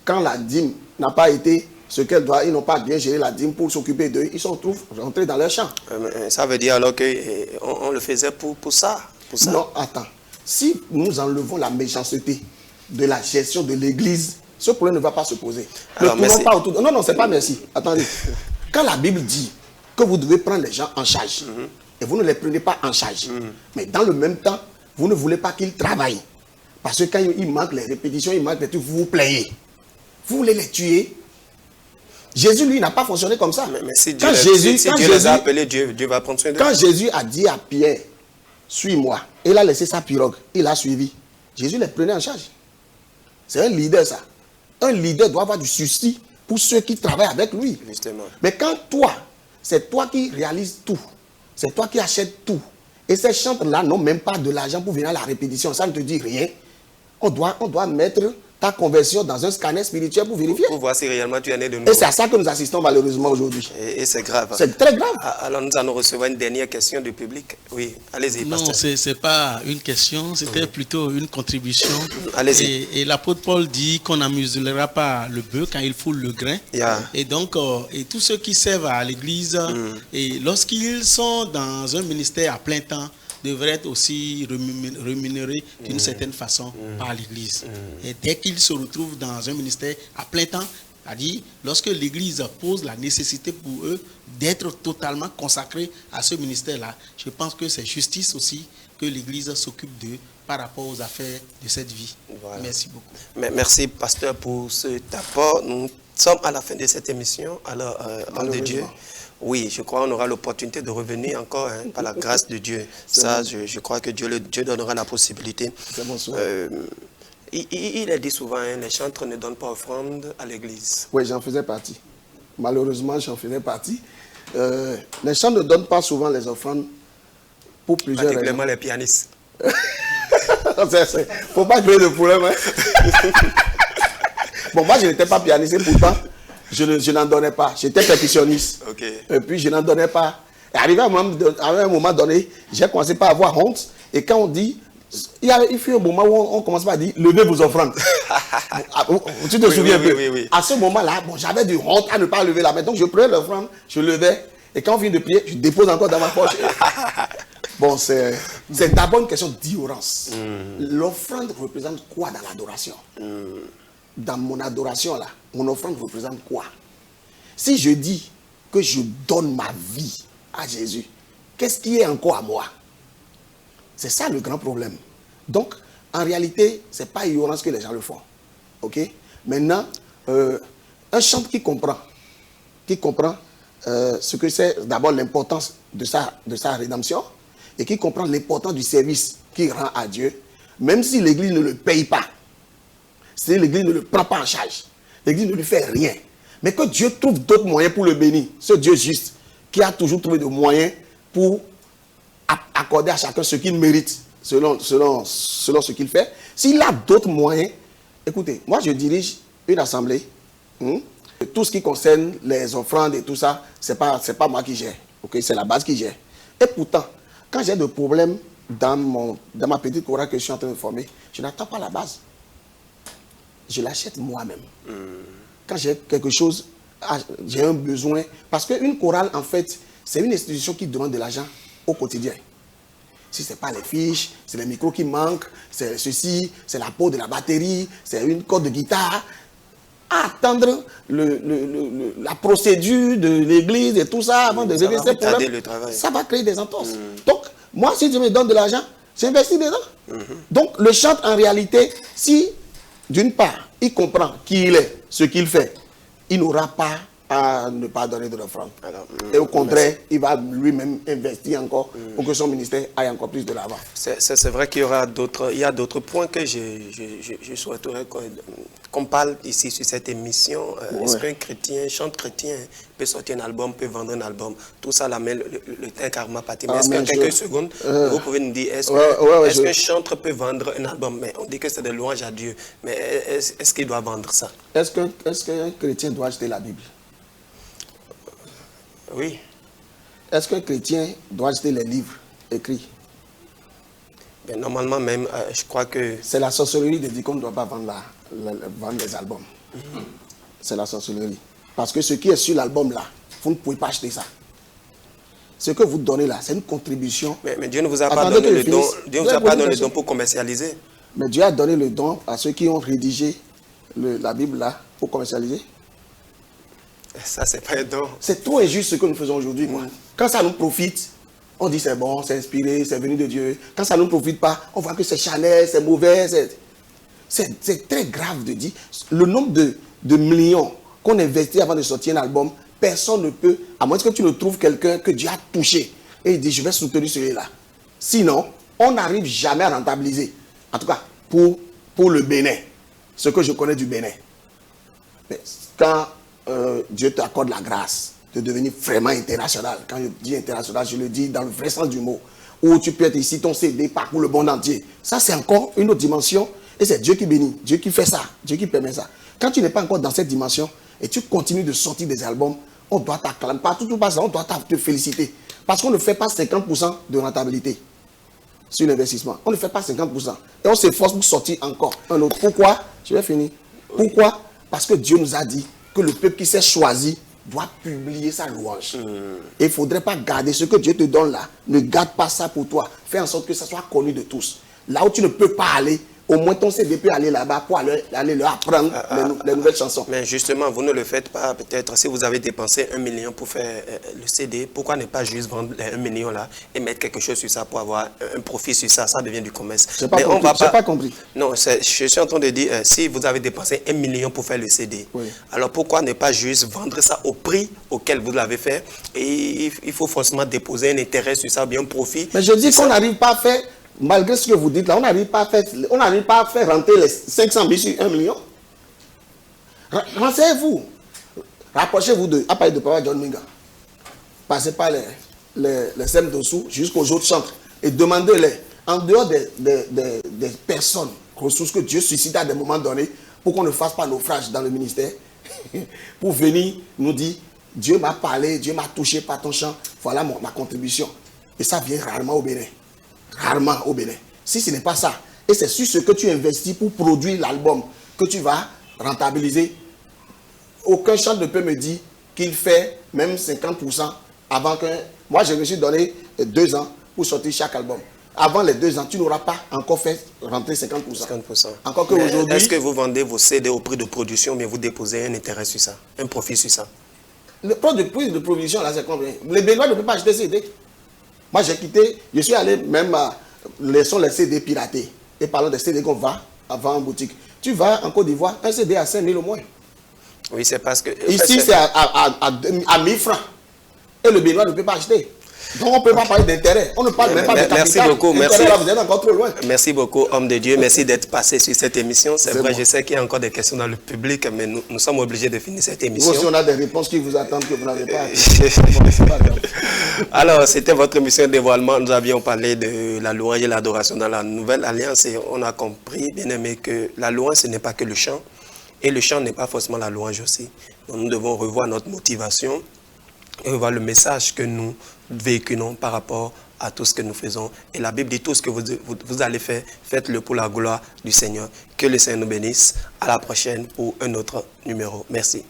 Quand la dîme n'a pas été ce qu'elle doit, ils n'ont pas bien géré la dîme pour s'occuper d'eux, ils se retrouvent rentrés dans leur champ. Ça veut dire alors qu'on le faisait pour ça. Non, attends. Si nous enlevons la méchanceté de la gestion de l'église, ce problème ne va pas se poser. Alors, ne tournons pas autour. Non, c'est pas merci. Attendez. Quand la Bible dit que vous devez prendre les gens en charge, et vous ne les prenez pas en charge, mais dans le même temps, vous ne voulez pas qu'ils travaillent. Parce que quand il manque les répétitions, il manque les trucs, vous vous plaignez. Vous voulez les tuer. Jésus, lui, n'a pas fonctionné comme ça. Mais si Dieu les a appelés, Dieu va prendre soin d'eux. Quand Jésus a dit à Pierre, suis-moi, il a laissé sa pirogue, il a suivi. Jésus les prenait en charge. C'est un leader, ça. Un leader doit avoir du souci pour ceux qui travaillent avec lui. Justement. Mais quand toi, c'est toi qui réalises tout, c'est toi qui achètes tout, et ces chantres-là n'ont même pas de l'argent pour venir à la répétition, ça ne te dit rien, on doit mettre ta conversion dans un scanner spirituel pour vérifier. Pour voir si réellement tu en es de nouveau. Et c'est à ça que nous assistons malheureusement aujourd'hui. Et c'est grave. C'est très grave. Alors nous allons recevoir une dernière question du public. Oui, allez-y, non, pasteur. Non, ce n'est pas une question, c'était plutôt une contribution. Allez-y. Et l'apôtre Paul dit qu'on n'amuselera pas le bœuf quand il foule le grain. Et donc, et tous ceux qui servent à l'église, et lorsqu'ils sont dans un ministère à plein temps, devraient être aussi rémunérés d'une certaine façon par l'Église. Et dès qu'ils se retrouvent dans un ministère à plein temps, c'est-à-dire lorsque l'Église pose la nécessité pour eux d'être totalement consacrés à ce ministère-là, je pense que c'est justice aussi que l'Église s'occupe d'eux par rapport aux affaires de cette vie. Voilà. Merci beaucoup. Merci, pasteur, pour cet apport. Nous sommes à la fin de cette émission. Alors, homme de Dieu, Oui, je crois qu'on aura l'opportunité de revenir encore par la grâce de Dieu. Ça, je crois que Dieu donnera la possibilité. C'est mon souhait. Il est dit souvent, les chantres ne donnent pas offrande à l'église. Oui, j'en faisais partie. Malheureusement, j'en faisais partie. Les chants ne donnent pas souvent les offrandes pour plusieurs raisons. Particulièrement les pianistes. Faut pas créer de problème. Hein. Bon, moi, je n'étais pas pianiste, pourtant, je n'en donnais pas. J'étais percussionniste. Okay. Et puis, je n'en donnais pas. Et arrivé à un moment donné, j'ai commencé par avoir honte. Et quand on dit, il fut un moment où on commence par dire, levez vos offrandes. Tu te souviens un peu? Oui. À ce moment-là, bon, j'avais du honte à ne pas lever la main. Donc, je prenais l'offrande, je levais. Et quand on vient de prier, je dépose encore dans ma poche. Bon, c'est d'abord une question d'ignorance. L'offrande représente quoi dans l'adoration? Dans mon adoration, là, mon offrande représente quoi? Si je dis que je donne ma vie à Jésus, qu'est-ce qui est encore à moi? C'est ça le grand problème. Donc, en réalité, ce n'est pas ignorance que les gens le font. Ok? Maintenant, un chantre qui comprend ce que c'est d'abord l'importance de sa rédemption et qui comprend l'importance du service qu'il rend à Dieu, même si l'Église ne le paye pas, si l'Église ne le prend pas en charge, l'Église ne lui fait rien, mais que Dieu trouve d'autres moyens pour le bénir, ce Dieu juste, qui a toujours trouvé des moyens pour accorder à chacun ce qu'il mérite, selon ce qu'il fait. S'il a d'autres moyens, écoutez, moi je dirige une assemblée, tout ce qui concerne les offrandes et tout ça, c'est pas moi qui gère, okay? C'est la base qui gère. Et pourtant, quand j'ai des problèmes dans ma petite chorale que je suis en train de former, je n'attends pas la base. Je l'achète moi-même. Quand j'ai quelque chose, j'ai un besoin. Parce qu'une chorale, en fait, c'est une institution qui demande de l'argent au quotidien. Si ce n'est pas les fiches, c'est les micros qui manquent, c'est ceci, c'est la peau de la batterie, c'est une corde de guitare. À attendre la procédure de l'église et tout ça avant de régler ces problèmes, ça va créer des entorses. Donc, moi, si Dieu me donne de l'argent, j'investis dedans. Donc, le chantre, en réalité, si, d'une part, il comprend qui il est, ce qu'il fait, il n'aura pas à ne pas donner de l'offrande. Et au contraire, il va lui-même investir encore pour que son ministère aille encore plus de l'avant. C'est vrai qu'il y a d'autres points que je souhaiterais qu'on parle ici sur cette émission. Est-ce qu'un chrétien, chantre chrétien, peut sortir un album, peut vendre un album? Tout ça, la met le temps karma parti. Mais est-ce que quelques secondes, vous pouvez nous dire, est-ce qu'un chantre peut vendre un album? Mais on dit que c'est de louange à Dieu. Mais est-ce qu'il doit vendre ça? Est-ce qu'un chrétien doit acheter la Bible? Oui. Est-ce qu'un chrétien doit acheter les livres écrits? Ben, normalement même, je crois que... C'est la sorcellerie de dire qu'on ne doit pas vendre les albums. C'est la sorcellerie. Parce que ce qui est sur l'album là, vous ne pouvez pas acheter ça. Ce que vous donnez là, c'est une contribution. Mais Dieu ne vous a pas donné le don. Dieu ne vous a pas donné le don pour commercialiser. Mais Dieu a donné le don à ceux qui ont rédigé la Bible là pour commercialiser. Ça, c'est pas un don. C'est trop injuste ce que nous faisons aujourd'hui. Quand ça nous profite, on dit c'est bon, c'est inspiré, c'est venu de Dieu. Quand ça ne nous profite pas, on voit que c'est Chanel, c'est mauvais. C'est très grave de dire. Le nombre de millions qu'on investit avant de sortir un album, personne ne peut, à moins que tu ne trouves quelqu'un que Dieu a touché et il dit je vais soutenir celui-là. Sinon, on n'arrive jamais à rentabiliser. En tout cas, pour le Bénin, ce que je connais du Bénin. Mais quand Dieu t'accorde la grâce de devenir vraiment international. Quand je dis international, je le dis dans le vrai sens du mot. Où tu peux être ici, ton CD parcourt le monde entier. Ça, c'est encore une autre dimension. Et c'est Dieu qui bénit, Dieu qui fait ça, Dieu qui permet ça. Quand tu n'es pas encore dans cette dimension et tu continues de sortir des albums, on doit t'acclamer. Partout où on doit te féliciter. Parce qu'on ne fait pas 50% de rentabilité sur l'investissement. On ne fait pas 50%. Et on s'efforce pour sortir encore un autre. Pourquoi? Je vais finir. Pourquoi? Parce que Dieu nous a dit que le peuple qui s'est choisi doit publier sa louange. Et il ne faudrait pas garder ce que Dieu te donne là. Ne garde pas ça pour toi. Fais en sorte que ça soit connu de tous. Là où tu ne peux pas aller, au moins ton CD peut aller là-bas pour aller leur apprendre les nouvelles chansons. Mais justement, vous ne le faites pas, peut-être, si vous avez dépensé 1 million pour faire le CD, pourquoi ne pas juste vendre les 1 million là et mettre quelque chose sur ça pour avoir un profit sur ça? Ça devient du commerce. Je n'ai pas compris. Non, je suis en train de dire, si vous avez dépensé 1 million pour faire le CD, oui. Alors pourquoi ne pas juste vendre ça au prix auquel vous l'avez fait? Et il faut forcément déposer un intérêt sur ça, bien un profit. Mais je dis qu'on n'arrive pas à faire, malgré ce que vous dites là, on n'arrive pas à faire rentrer les 500 000 sur 1 million. Renseignez-vous. Rapprochez-vous à parler de Papa John Minga. Passez par les SEM dessous jusqu'aux autres centres et demandez-les, en dehors des personnes, ressources que Dieu suscite à des moments donnés, pour qu'on ne fasse pas naufrage dans le ministère, pour venir nous dire, Dieu m'a parlé, Dieu m'a touché par ton chant, voilà ma contribution. Et ça vient rarement au Bénin. Rarement au Bénin. Si ce n'est pas ça, et c'est sur ce que tu investis pour produire l'album que tu vas rentabiliser, aucun chant ne peut me dire qu'il fait même 50% avant que... Moi, je me suis donné 2 ans pour sortir chaque album. Avant les 2 ans, tu n'auras pas encore fait rentrer 50%. 50%. Encore qu'aujourd'hui... Est-ce que vous vendez vos CD au prix de production, mais vous déposez un intérêt sur ça, un profit sur ça? Le prix de production, là, c'est combien? Les Béninois ne peuvent pas acheter CD. Moi, j'ai quitté, je suis allé même à... Laissons les CD piratés. Et parlons des CD qu'on va en boutique. Tu vas en Côte d'Ivoire, un CD à 5 000 au moins. Oui, c'est parce que... Ici, c'est à 1 000 francs. Et le Béninois ne peut pas acheter. Donc on ne peut pas parler d'intérêt. On ne parle même pas de capital. Merci beaucoup. Merci. Là, vous êtes encore trop loin. Merci beaucoup, homme de Dieu. Merci d'être passé sur cette émission. C'est vrai, je sais qu'il y a encore des questions dans le public, mais nous sommes obligés de finir cette émission. Nous aussi, on a des réponses qui vous attendent que vous n'avez pas. Alors, c'était votre émission dévoilement. Nous avions parlé de la louange et l'adoration dans la nouvelle alliance et on a compris, bien aimé, que la louange, ce n'est pas que le chant. Et le chant n'est pas forcément la louange aussi. Donc, nous devons revoir notre motivation et revoir le message que nous véhiculons par rapport à tout ce que nous faisons. Et la Bible dit tout ce que vous allez faire, faites-le pour la gloire du Seigneur. Que le Seigneur nous bénisse. À la prochaine pour un autre numéro. Merci.